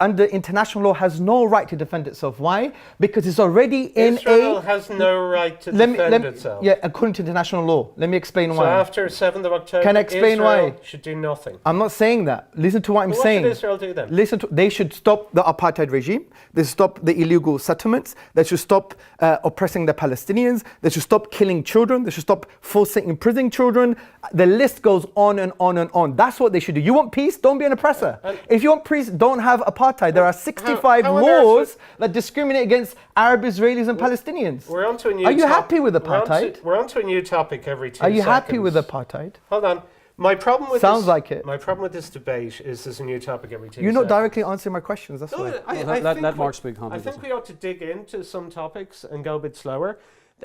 Speaker 2: under international law has no right to defend itself. Why? Because it's already in
Speaker 3: Israel has no right to defend itself.
Speaker 2: Yeah, according to international law. Let me explain why.
Speaker 3: So after 7th of October,
Speaker 2: Can I explain
Speaker 3: Israel
Speaker 2: why?
Speaker 3: should do nothing.
Speaker 2: I'm not saying that. Listen to what I'm saying.
Speaker 3: What should Israel do then?
Speaker 2: They should stop the apartheid regime. They should stop the illegal settlements. They should stop oppressing the Palestinians. They should stop killing children. They should stop forcing imprisoning children. The list goes on and on and on. That's what they should do. You want peace? Don't be an oppressor. If you want peace, don't have apartheid. There are 65 laws that discriminate against Arab Israelis and Palestinians.
Speaker 3: We're onto a new
Speaker 2: Are you happy with apartheid?
Speaker 3: We're onto a new topic every 2 seconds.
Speaker 2: Are you happy with apartheid?
Speaker 3: Hold on. My problem with
Speaker 2: Sounds like it.
Speaker 3: My problem with this debate is there's a new topic every 2 seconds.
Speaker 2: You're not directly answering my questions. That's why.
Speaker 1: Let Mark speak.
Speaker 3: I think we ought to dig into some topics and go a bit slower.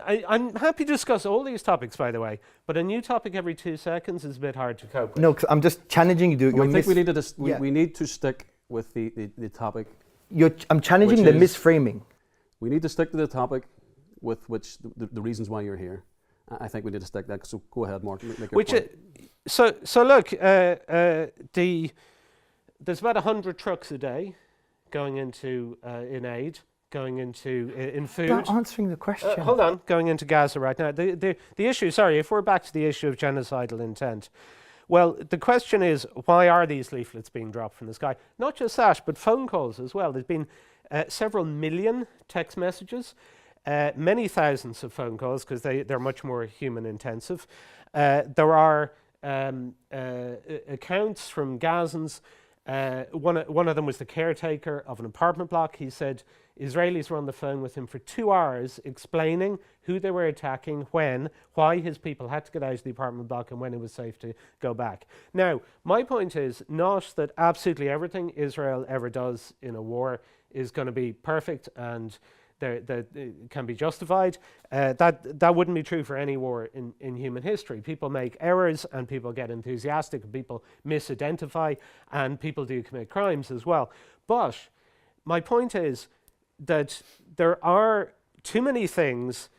Speaker 3: I'm happy to discuss all these topics, by the way, but a new topic every 2 seconds is a bit hard to cope with.
Speaker 2: No, because I'm just challenging you.
Speaker 1: I think we need to stick with the topic.
Speaker 2: I'm challenging the misframing.
Speaker 1: We need to stick to the topic with which the reasons why you're here. I think we need to stick that. So go ahead, Mark. Make your point.
Speaker 3: So look, there's about 100 trucks a day going into in aid. Going into in food.
Speaker 2: You're not answering the question.
Speaker 3: Hold on, going into Gaza right now. The issue, sorry, if we're back to the issue of genocidal intent, well, the question is, why are these leaflets being dropped from the sky? Not just that, but phone calls as well. There's been several million text messages, many thousands of phone calls, because they're much more human intensive. There are accounts from Gazans. One of them was the caretaker of an apartment block. He said Israelis were on the phone with him for 2 hours explaining who they were attacking, when, why his people had to get out of the apartment block, and when it was safe to go back. Now, my point is not that absolutely everything Israel ever does in a war is going to be perfect and that can be justified. That wouldn't be true for any war in human history. People make errors and people get enthusiastic and people misidentify and people do commit crimes as well. But my point is that there are too many things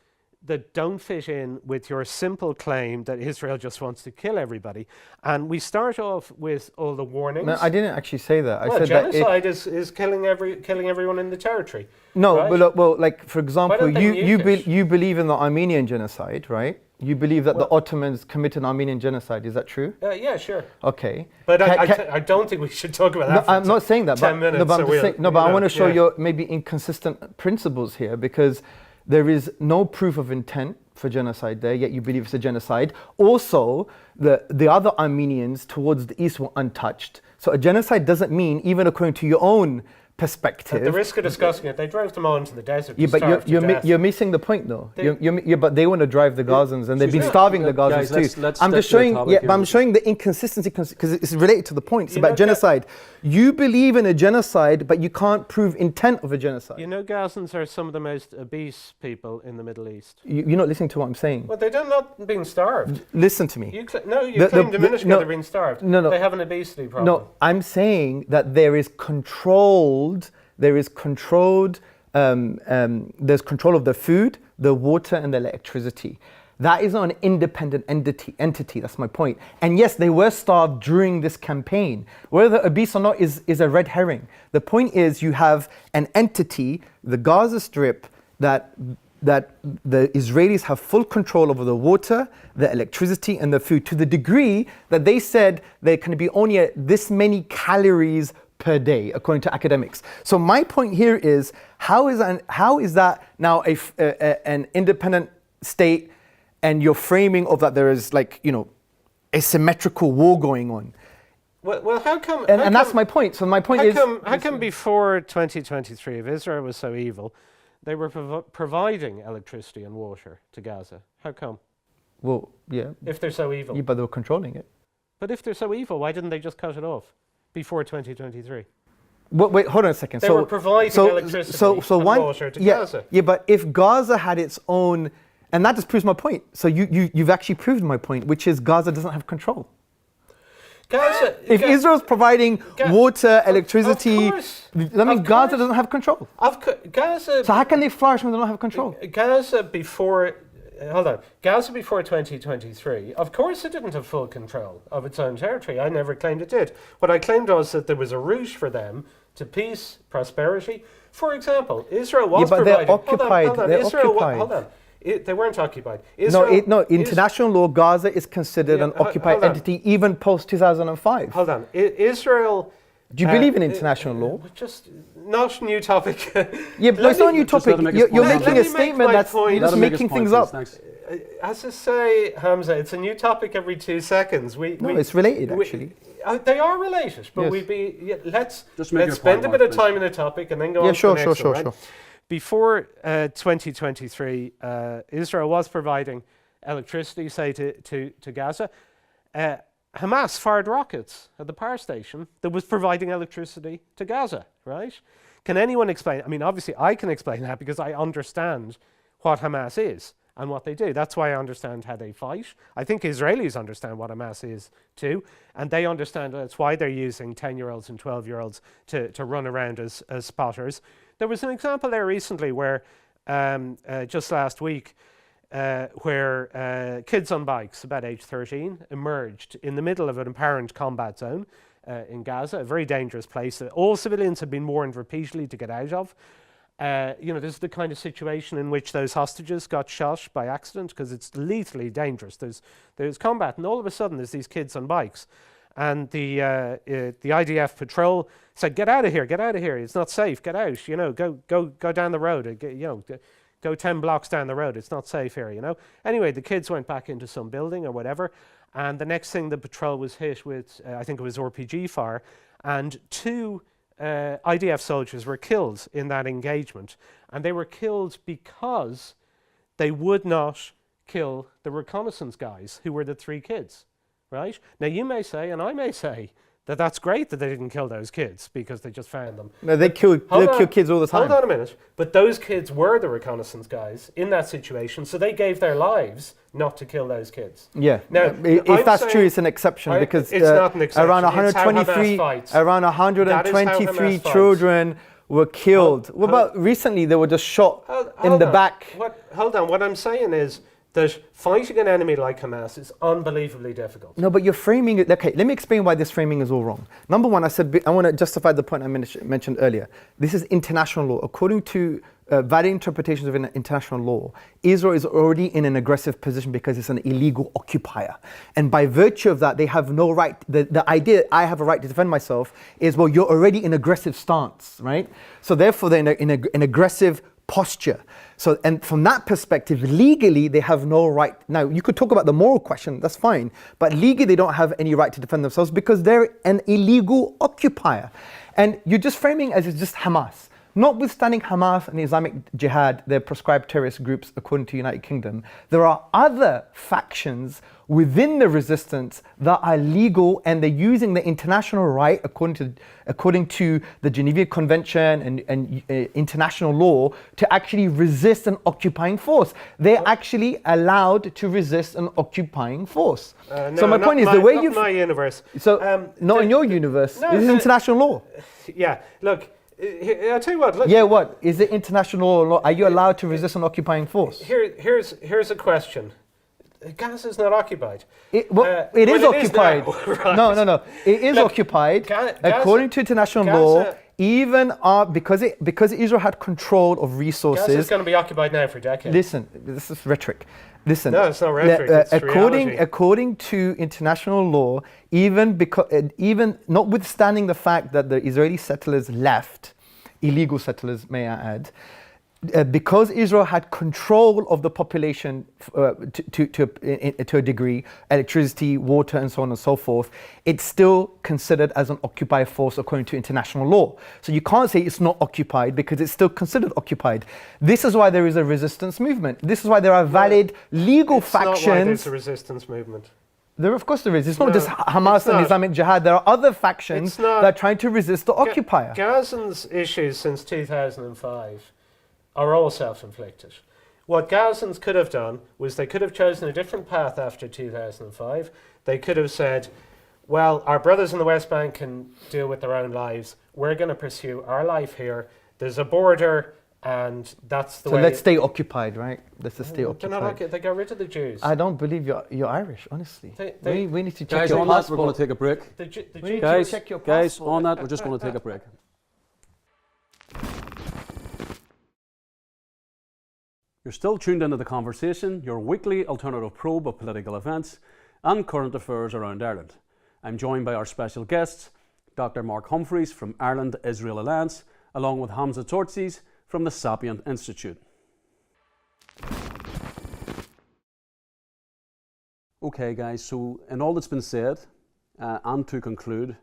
Speaker 3: that don't fit in with your simple claim that Israel just wants to kill everybody. And we start off with all the warnings.
Speaker 2: No, I didn't actually say that. I said
Speaker 3: genocide is killing everyone in the territory.
Speaker 2: No,
Speaker 3: right?
Speaker 2: but well, like for example, you believe in the Armenian genocide, right? You believe that the Ottomans committed Armenian genocide. Is that true?
Speaker 3: Yeah, sure.
Speaker 2: Okay.
Speaker 3: But I don't think we should talk about that.
Speaker 2: No, I'm not saying that.
Speaker 3: 10 minutes.
Speaker 2: But I want to show your maybe inconsistent principles here, because there is no proof of intent for genocide there, yet you believe it's a genocide. Also, the other Armenians towards the east were untouched. So a genocide doesn't mean, even according to your own perspective.
Speaker 3: At the risk of discussing it, they drove them all into the desert.
Speaker 2: Yeah, but you're missing the point, though. But they want to drive the Gazans, and they've been starving the Gazans too. I'm just showing. But I'm showing the inconsistency because it's related to the point. It's about genocide. You believe in a genocide, but you can't prove intent of a genocide.
Speaker 3: You know, Gazans are some of the most obese people in the Middle East.
Speaker 2: You're not listening to what I'm saying.
Speaker 3: Well, they're not being starved.
Speaker 2: Listen to me.
Speaker 3: You claim diminishing they're being starved.
Speaker 2: No.
Speaker 3: They have an obesity problem.
Speaker 2: No, I'm saying that there's control of the food, the water, and the electricity. That is not an independent entity. That's my point. And yes, they were starved during this campaign. Whether they're obese or not is a red herring. The point is, you have an entity, the Gaza Strip, that the Israelis have full control over the water, the electricity, and the food, to the degree that they said there can be only this many calories per day, according to academics. So my point here is, how is that now an independent state, and your framing of that there is a symmetrical war going on?
Speaker 3: Well, how come?
Speaker 2: And that's my point. So my point is,
Speaker 3: how come before 2023, if Israel was so evil, they were providing electricity and water to Gaza? How come?
Speaker 2: Well, yeah.
Speaker 3: If they're so evil.
Speaker 2: Yeah, but they were controlling it.
Speaker 3: But if they're so evil, why didn't they just cut it off before 2023?
Speaker 2: Wait, hold on a second.
Speaker 3: They were providing electricity and water to Gaza.
Speaker 2: Yeah, but if Gaza had its own, and that just proves my point. So you've actually proved my point, which is Gaza doesn't have control. If Israel's providing water, electricity, Gaza doesn't have control.
Speaker 3: Gaza.
Speaker 2: So how can they flourish when they don't have control?
Speaker 3: Gaza before hold on. Gaza before 2023, of course it didn't have full control of its own territory. I never claimed it did. What I claimed was that there was a route for them to peace, prosperity. For example, Israel was
Speaker 2: but
Speaker 3: providing...
Speaker 2: they're occupied.
Speaker 3: Hold on.
Speaker 2: They're
Speaker 3: Israel
Speaker 2: occupied.
Speaker 3: Hold on. They weren't occupied. Israel,
Speaker 2: International law, Gaza is considered an occupied entity even post 2005.
Speaker 3: Hold on. Israel...
Speaker 2: Do you believe in international law?
Speaker 3: Just not new topic.
Speaker 2: Yeah, but it's not a new topic. You're making a statement that's just making things up.
Speaker 3: As I say, Hamza, it's a new topic every 2 seconds.
Speaker 2: It's related, actually.
Speaker 3: They are related, but
Speaker 2: yes.
Speaker 3: let's spend a bit of time in a topic and then go on to the next one. Sure. Before 2023, Israel was providing electricity, say, to Gaza. Hamas fired rockets at the power station that was providing electricity to Gaza, right? Can anyone explain? I mean, obviously I can explain that because I understand what Hamas is and what they do. That's why I understand how they fight. I think Israelis understand what Hamas is too, and they understand that's why they're using 10-year-olds and 12-year-olds to run around as spotters. There was an example there recently where, just last week, where kids on bikes about age 13 emerged in the middle of an apparent combat zone in Gaza, a very dangerous place that all civilians have been warned repeatedly to get out of. This is the kind of situation in which those hostages got shot by accident because it's lethally dangerous. There's combat, and all of a sudden there's these kids on bikes. And the IDF patrol said, get out of here, it's not safe, get out, go down the road, go 10 blocks down the road, it's not safe here, Anyway, the kids went back into some building or whatever, and the next thing the patrol was hit with, I think it was RPG fire, and 2 IDF soldiers were killed in that engagement. And they were killed because they would not kill the reconnaissance guys who were the 3 kids, right? Now you may say, and I may say, that that's great that they didn't kill those kids because they just found them.
Speaker 2: No, they kill kids all the time.
Speaker 3: Hold on a minute. But those kids were the reconnaissance guys in that situation, so they gave their lives not to kill those kids.
Speaker 2: Yeah.
Speaker 3: Now,
Speaker 2: if that's true, it's an exception because
Speaker 3: it's not an exception.
Speaker 2: around 123 children were killed. What about recently? They were just shot in the back.
Speaker 3: Hold on. What I'm saying is that fighting an enemy like Hamas is unbelievably difficult.
Speaker 2: No, but you're framing it. Okay, let me explain why this framing is all wrong. Number one, I said I want to justify the point I mentioned earlier. This is international law. According to valid interpretations of international law, Israel is already in an aggressive position because it's an illegal occupier. And by virtue of that, they have no right. The idea I have a right to defend myself is, well, you're already in aggressive stance, right? So therefore, they're in an aggressive posture. So, and from that perspective, legally, they have no right. Now, you could talk about the moral question, that's fine. But legally, they don't have any right to defend themselves because they're an illegal occupier. And you're just framing it as it's just Hamas. Notwithstanding Hamas and Islamic Jihad, they're proscribed terrorist groups according to the United Kingdom, there are other factions within the resistance that are legal and they're using the international right according to the Geneva Convention and international law to actually resist an occupying force. They're actually allowed to resist an occupying force. So my point is the way
Speaker 3: not my universe.
Speaker 2: So not in your universe. This is international law.
Speaker 3: Yeah, look. I'll tell you what. Look,
Speaker 2: what? Is it international law? Are you allowed to resist an occupying force?
Speaker 3: Here's a question. Gaza is not occupied.
Speaker 2: It is occupied. Right. No. It is occupied. According to international law, even because Israel had control of resources.
Speaker 3: Gaza is going to be occupied now for decades.
Speaker 2: Listen, this is rhetoric. Listen,
Speaker 3: no, it's not rhetoric. It's
Speaker 2: according to international law, even notwithstanding the fact that the Israeli settlers left, illegal settlers, may I add, because Israel had control of the population to a degree, electricity, water, and so on and so forth, it's still considered as an occupied force according to international law. So you can't say it's not occupied because it's still considered occupied. This is why there is a resistance movement. This is why there are valid legal factions.
Speaker 3: It's not why there's a resistance movement.
Speaker 2: Of course there is. It's not just Hamas and Islamic Jihad. There are other factions that are trying to resist the occupier.
Speaker 3: Gazans' issues since 2005 are all self-inflicted. What Gazans could have done was they could have chosen a different path after 2005. They could have said, well, our brothers in the West Bank can deal with their own lives. We're going to pursue our life here. There's a border And that's the
Speaker 2: So
Speaker 3: way.
Speaker 2: let's stay occupied, right? Let's just stay
Speaker 3: They're not
Speaker 2: occupied.
Speaker 3: they got rid of the Jews.
Speaker 2: I don't believe you're Irish, honestly. We need to check
Speaker 1: Guys,
Speaker 2: your
Speaker 1: on that, we're
Speaker 2: passport.
Speaker 1: going to take a break.
Speaker 3: The Jews
Speaker 1: Guys,
Speaker 2: check your
Speaker 1: guys,
Speaker 2: passport.
Speaker 1: on that, we're just going to take a break. You're still tuned into The Conversation, your weekly alternative probe of political events and current affairs around Ireland. I'm joined by our special guests, Dr. Mark Humphreys from Ireland-Israel Alliance, along with Hamza Tzortzis from the Sapient Institute. Okay guys, so in all that's been said, and to conclude,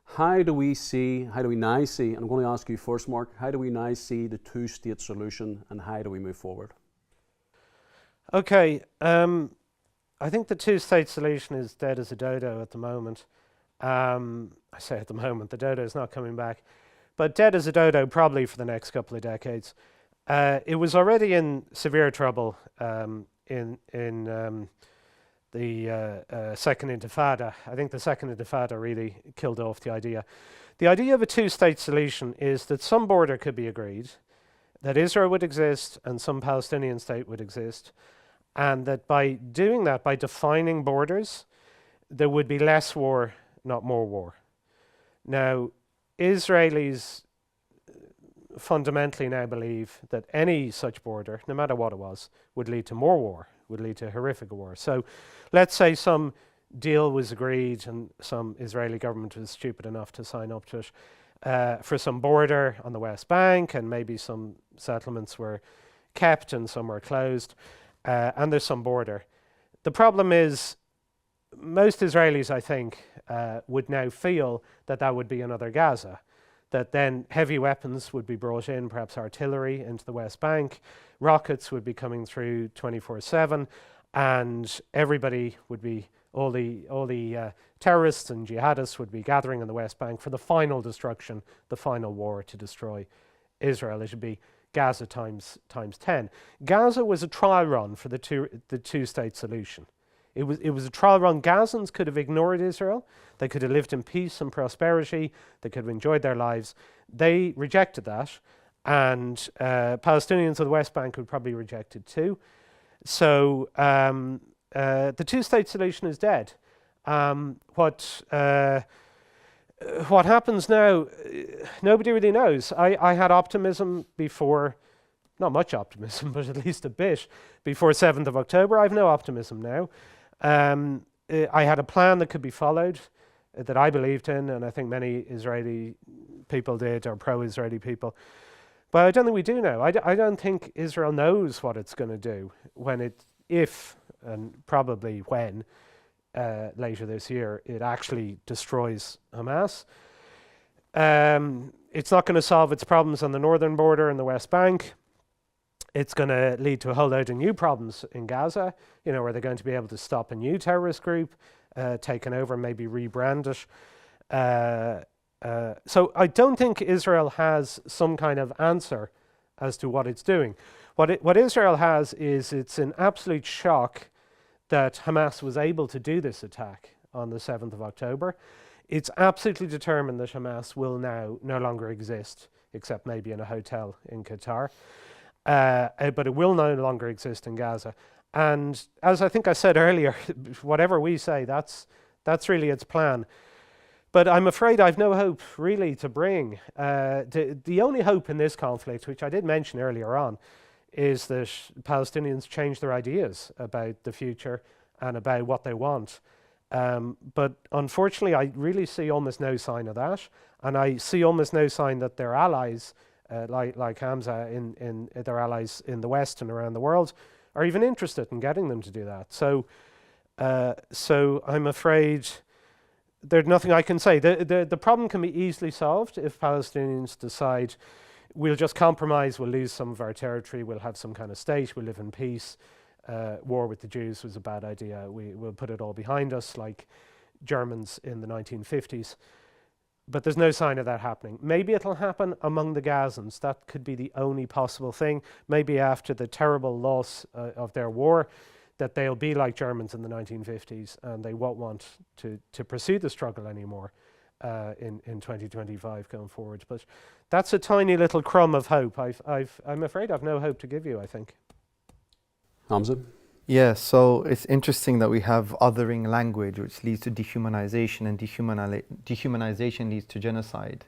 Speaker 1: how do we now see, and I'm going to ask you first, Mark, how do we now see the two-state solution and how do we move forward?
Speaker 3: Okay, I think the two-state solution is dead as a dodo at the moment. I say at the moment, the dodo is not coming back, but dead as a dodo probably for the next couple of decades. It was already in severe trouble in the Second Intifada. I think the Second Intifada really killed off the idea. The idea of a two-state solution is that some border could be agreed, that Israel would exist and some Palestinian state would exist, and that by doing that, by defining borders, there would be less war, not more war. Now, Israelis fundamentally now believe that any such border, no matter what it was, would lead to more war, would lead to horrific war. So let's say some deal was agreed and some Israeli government was stupid enough to sign up to it for some border on the West Bank, and maybe some settlements were kept and some were closed, and there's some border. The problem is most Israelis, I think, would now feel that that would be another Gaza, that then heavy weapons would be brought in, perhaps artillery, into the West Bank, rockets would be coming through 24/7, and everybody would be, all the terrorists and jihadists would be gathering in the West Bank for the final destruction, the final war to destroy Israel. It should be Gaza times 10. Gaza was a trial run for the two-state solution. It was a trial run. Gazans could have ignored Israel. They could have lived in peace and prosperity. They could have enjoyed their lives. They rejected that, and Palestinians of the West Bank would probably reject it too. So the two-state solution is dead. What happens now, nobody really knows. I had optimism before, not much optimism, but at least a bit, before 7th of October. I have no optimism now. I had a plan that could be followed, that I believed in, and I think many Israeli people did, or pro-Israeli people. But I don't think we do now. I don't think Israel knows what it's going to do if, and probably when, later this year, it actually destroys Hamas. It's not going to solve its problems on the northern border and the West Bank. It's going to lead to a whole load of new problems in Gaza, where they're going to be able to stop a new terrorist group, taken over, maybe rebrand it. So I don't think Israel has some kind of answer as to what it's doing. What Israel has is it's in absolute shock that Hamas was able to do this attack on the 7th of October. It's absolutely determined that Hamas will now no longer exist, except maybe in a hotel in Qatar. But it will no longer exist in Gaza. And as I think I said earlier, whatever we say, that's really its plan. But I'm afraid I've no hope really to bring. The only hope in this conflict, which I did mention earlier on, is that Palestinians change their ideas about the future and about what they want. But unfortunately, I really see almost no sign of that. And I see almost no sign that their allies, like Hamza, in their allies in the West and around the world, are even interested in getting them to do that. So I'm afraid there's nothing I can say. The problem can be easily solved if Palestinians decide we'll just compromise, we'll lose some of our territory, we'll have some kind of state, we'll live in peace. War with the Jews was a bad idea. We'll put it all behind us, like Germans in the 1950s. But there's no sign of that happening. Maybe it'll happen among the Gazans. That could be the only possible thing. Maybe after the terrible loss of their war, that they'll be like Germans in the 1950s and they won't want to pursue the struggle anymore. in 2025 going forward. But that's a tiny little crumb of hope. I'm afraid I've no hope to give you, I think.
Speaker 1: Hamza?
Speaker 2: Yeah, so it's interesting that we have othering language, which leads to dehumanization, and dehumanization leads to genocide.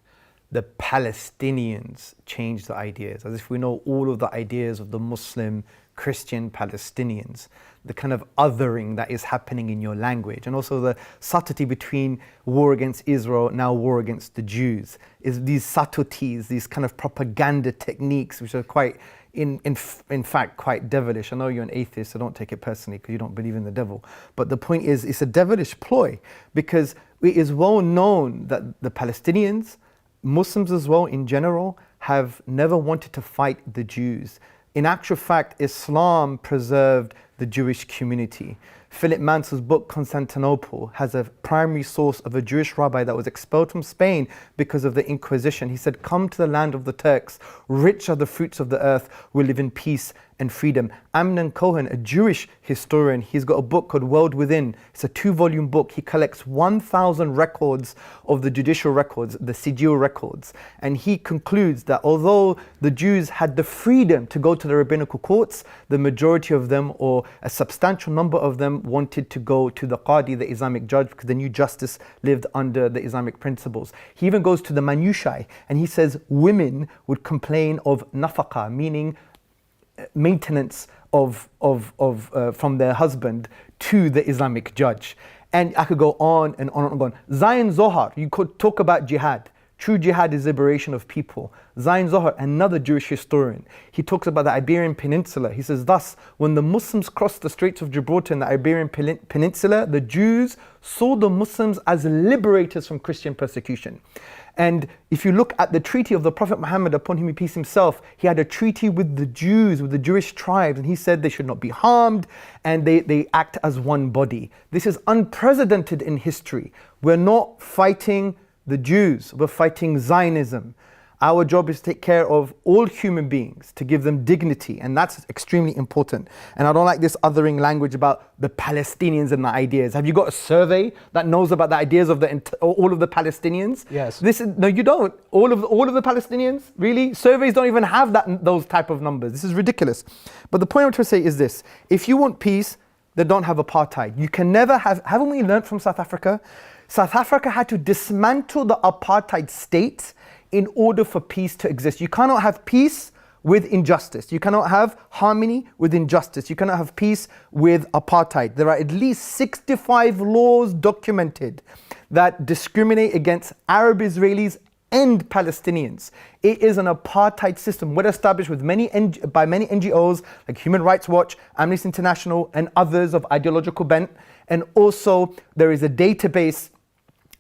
Speaker 2: The Palestinians change the ideas, as if we know all of the ideas of the Muslim, Christian Palestinians, the kind of othering that is happening in your language, and also the subtlety between war against Israel, now war against the Jews, is these subtleties, these kind of propaganda techniques, which are quite, in fact, quite devilish. I know you're an atheist, so don't take it personally because you don't believe in the devil. But the point is, it's a devilish ploy, because it is well known that the Palestinians, Muslims as well in general, have never wanted to fight the Jews. In actual fact, Islam preserved the Jewish community. Philip Mansell's book, Constantinople, has a primary source of a Jewish rabbi that was expelled from Spain because of the Inquisition. He said, "Come to the land of the Turks, rich are the fruits of the earth, we live in peace and freedom." Amnon Cohen, a Jewish historian, he's got a book called World Within. It's a 2-volume book. He collects 1,000 records of the judicial records, the Sijil records. And he concludes that although the Jews had the freedom to go to the rabbinical courts, the majority of them, or a substantial number of them, wanted to go to the Qadi, the Islamic judge, because they knew justice lived under the Islamic principles. He even goes to the minutiae, and he says women would complain of nafaqah, meaning maintenance from their husband to the Islamic judge. And I could go on and on and on. Zion Zohar, you could talk about jihad. True jihad is liberation of people. Zion Zohar, another Jewish historian, he talks about the Iberian Peninsula. He says, thus, when the Muslims crossed the Straits of Gibraltar in the Iberian Peninsula, the Jews saw the Muslims as liberators from Christian persecution. And if you look at the treaty of the Prophet Muhammad, upon him be peace himself, he had a treaty with the Jews, with the Jewish tribes, and he said they should not be harmed, and they act as one body. This is unprecedented in history. We're not fighting the Jews, we're fighting Zionism. Our job is to take care of all human beings, to give them dignity, and that's extremely important. And I don't like this othering language about the Palestinians and the ideas. Have you got a survey that knows about the ideas of all of the Palestinians?
Speaker 3: Yes.
Speaker 2: No, you don't. All of the Palestinians, really? Surveys don't even have those type of numbers. This is ridiculous. But the point I'm trying to say is this: if you want peace, then don't have apartheid. You can never have. Haven't we learned from South Africa? South Africa had to dismantle the apartheid state in order for peace to exist. You cannot have peace with injustice. You cannot have harmony with injustice. You cannot have peace with apartheid. There are at least 65 laws documented that discriminate against Arab Israelis and Palestinians. It is an apartheid system, well established with by many NGOs like Human Rights Watch, Amnesty International, and others of ideological bent. And also there is a database,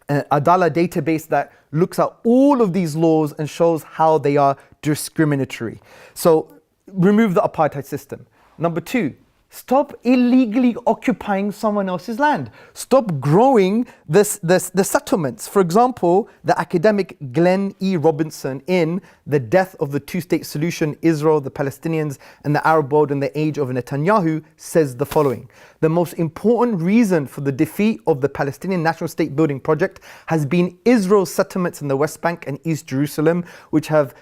Speaker 2: Adala database, that looks at all of these laws and shows how they are discriminatory. So remove the apartheid system. Number 2, stop illegally occupying someone else's land. Stop growing the settlements. For example, the academic Glenn E. Robinson, in The Death of the Two-State Solution, Israel, the Palestinians, and the Arab World in the Age of Netanyahu, says the following: the most important reason for the defeat of the Palestinian national state building project has been Israel's settlements in the West Bank and East Jerusalem, which have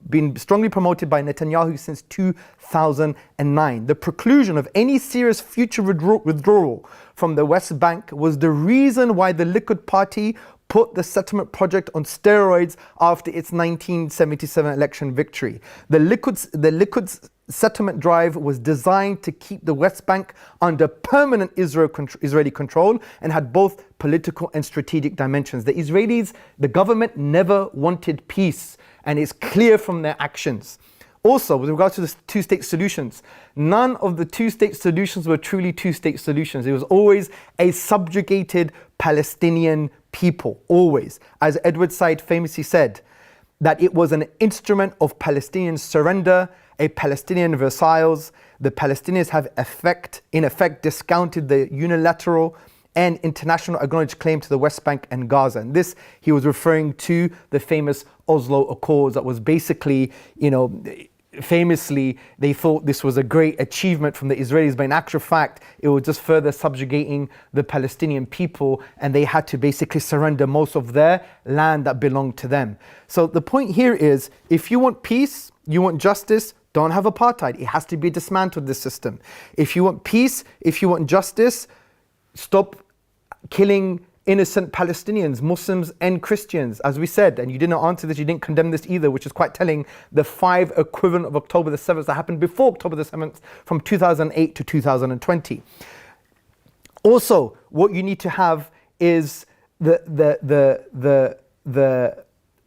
Speaker 2: been strongly promoted by Netanyahu since 2009. The preclusion of any serious future withdrawal from the West Bank was the reason why the Likud party put the settlement project on steroids after its 1977 election victory. The Likud's settlement drive was designed to keep the West Bank under permanent Israeli control and had both political and strategic dimensions. The Israelis, the government, never wanted peace, and it's clear from their actions. Also, with regards to the two-state solutions, none of the two-state solutions were truly two-state solutions. It was always a subjugated Palestinian people, always. As Edward Said famously said, that it was an instrument of Palestinian surrender, a Palestinian Versailles. The Palestinians have in effect discounted the unilateral and international acknowledged claim to the West Bank and Gaza. And this, he was referring to the famous Oslo Accords that was basically, famously, they thought this was a great achievement from the Israelis, but in actual fact, it was just further subjugating the Palestinian people, and they had to basically surrender most of their land that belonged to them. So the point here is, if you want peace, you want justice, don't have apartheid. It has to be dismantled, this system. If you want peace, if you want justice, stop killing innocent Palestinians, Muslims and Christians, as we said, and you didn't answer this, you didn't condemn this either, which is quite telling, the 5 equivalent of October the 7th that happened before October the 7th from 2008 to 2020. Also, what you need to have is the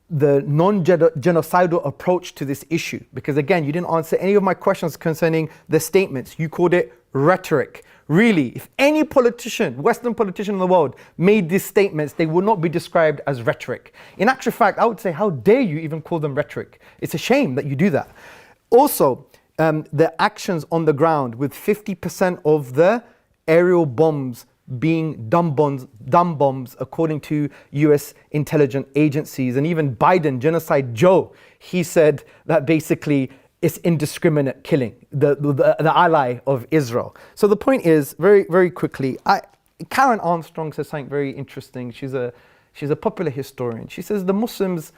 Speaker 2: non-genocidal approach to this issue. Because again, you didn't answer any of my questions concerning the statements. You called it rhetoric. Really, if any politician, Western politician in the world, made these statements, they would not be described as rhetoric. In actual fact, I would say, how dare you even call them rhetoric? It's a shame that you do that. Also, the actions on the ground, with 50% of the aerial bombs being dumb bombs according to US intelligence agencies. And even Biden, Genocide Joe, he said that basically it's indiscriminate killing, the ally of Israel. So the point is, very, very quickly, Karen Armstrong says something very interesting. She's a popular historian. She says the Muslims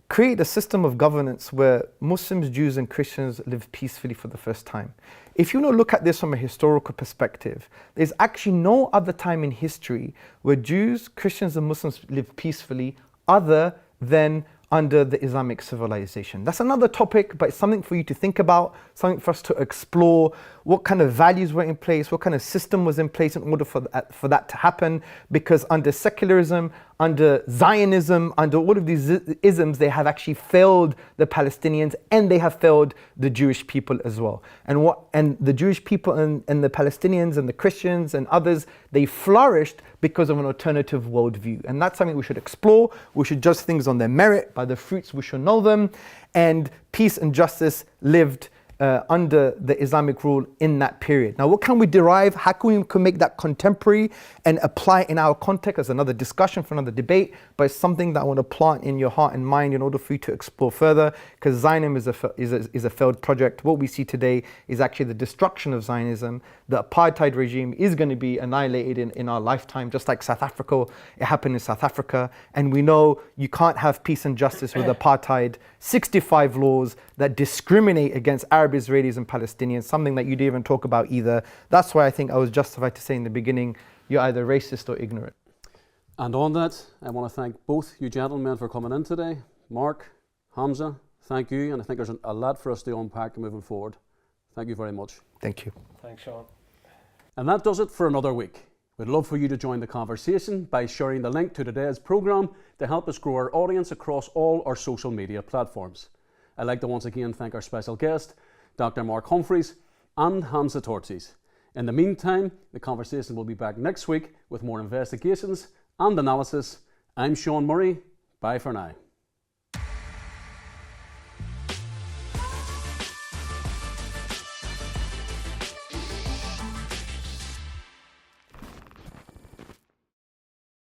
Speaker 2: create a system of governance where Muslims, Jews and Christians live peacefully for the first time. If you look at this from a historical perspective, there's actually no other time in history where Jews, Christians and Muslims live peacefully other than under the Islamic civilization. That's another topic, but it's something for you to think about, something for us to explore, what kind of values were in place, what kind of system was in place in order for that to happen, because under secularism, under Zionism, under all of these isms, they have actually failed the Palestinians and they have failed the Jewish people as well. And the Jewish people and the Palestinians and the Christians and others, they flourished because of an alternative worldview. And that's something we should explore. We should judge things on their merit, by the fruits we shall know them. And peace and justice lived under the Islamic rule in that period. Now, what can we derive? How can we make that contemporary and apply in our context? As another discussion for another debate, but it's something that I want to plant in your heart and mind in order for you to explore further, because Zionism is a failed project. What we see today is actually the destruction of Zionism. The apartheid regime is going to be annihilated in our lifetime, just like South Africa. It happened in South Africa, and we know you can't have peace and justice with apartheid. 65 laws that discriminate against Arab Israelis and Palestinians, something that you didn't even talk about either. That's why I think I was justified to say in the beginning, you're either racist or ignorant.
Speaker 1: And on that, I want to thank both you gentlemen for coming in today. Mark, Hamza, thank you. And I think there's a lot for us to unpack moving forward. Thank you very much.
Speaker 2: Thank you.
Speaker 3: Thanks, Sean.
Speaker 1: And that does it for another week. We'd love for you to join the conversation by sharing the link to today's programme to help us grow our audience across all our social media platforms. I'd like to once again thank our special guest, Dr. Mark Humphreys and Hamza Tzortzis. In the meantime, the conversation will be back next week with more investigations and analysis. I'm Sean Murray. Bye for now.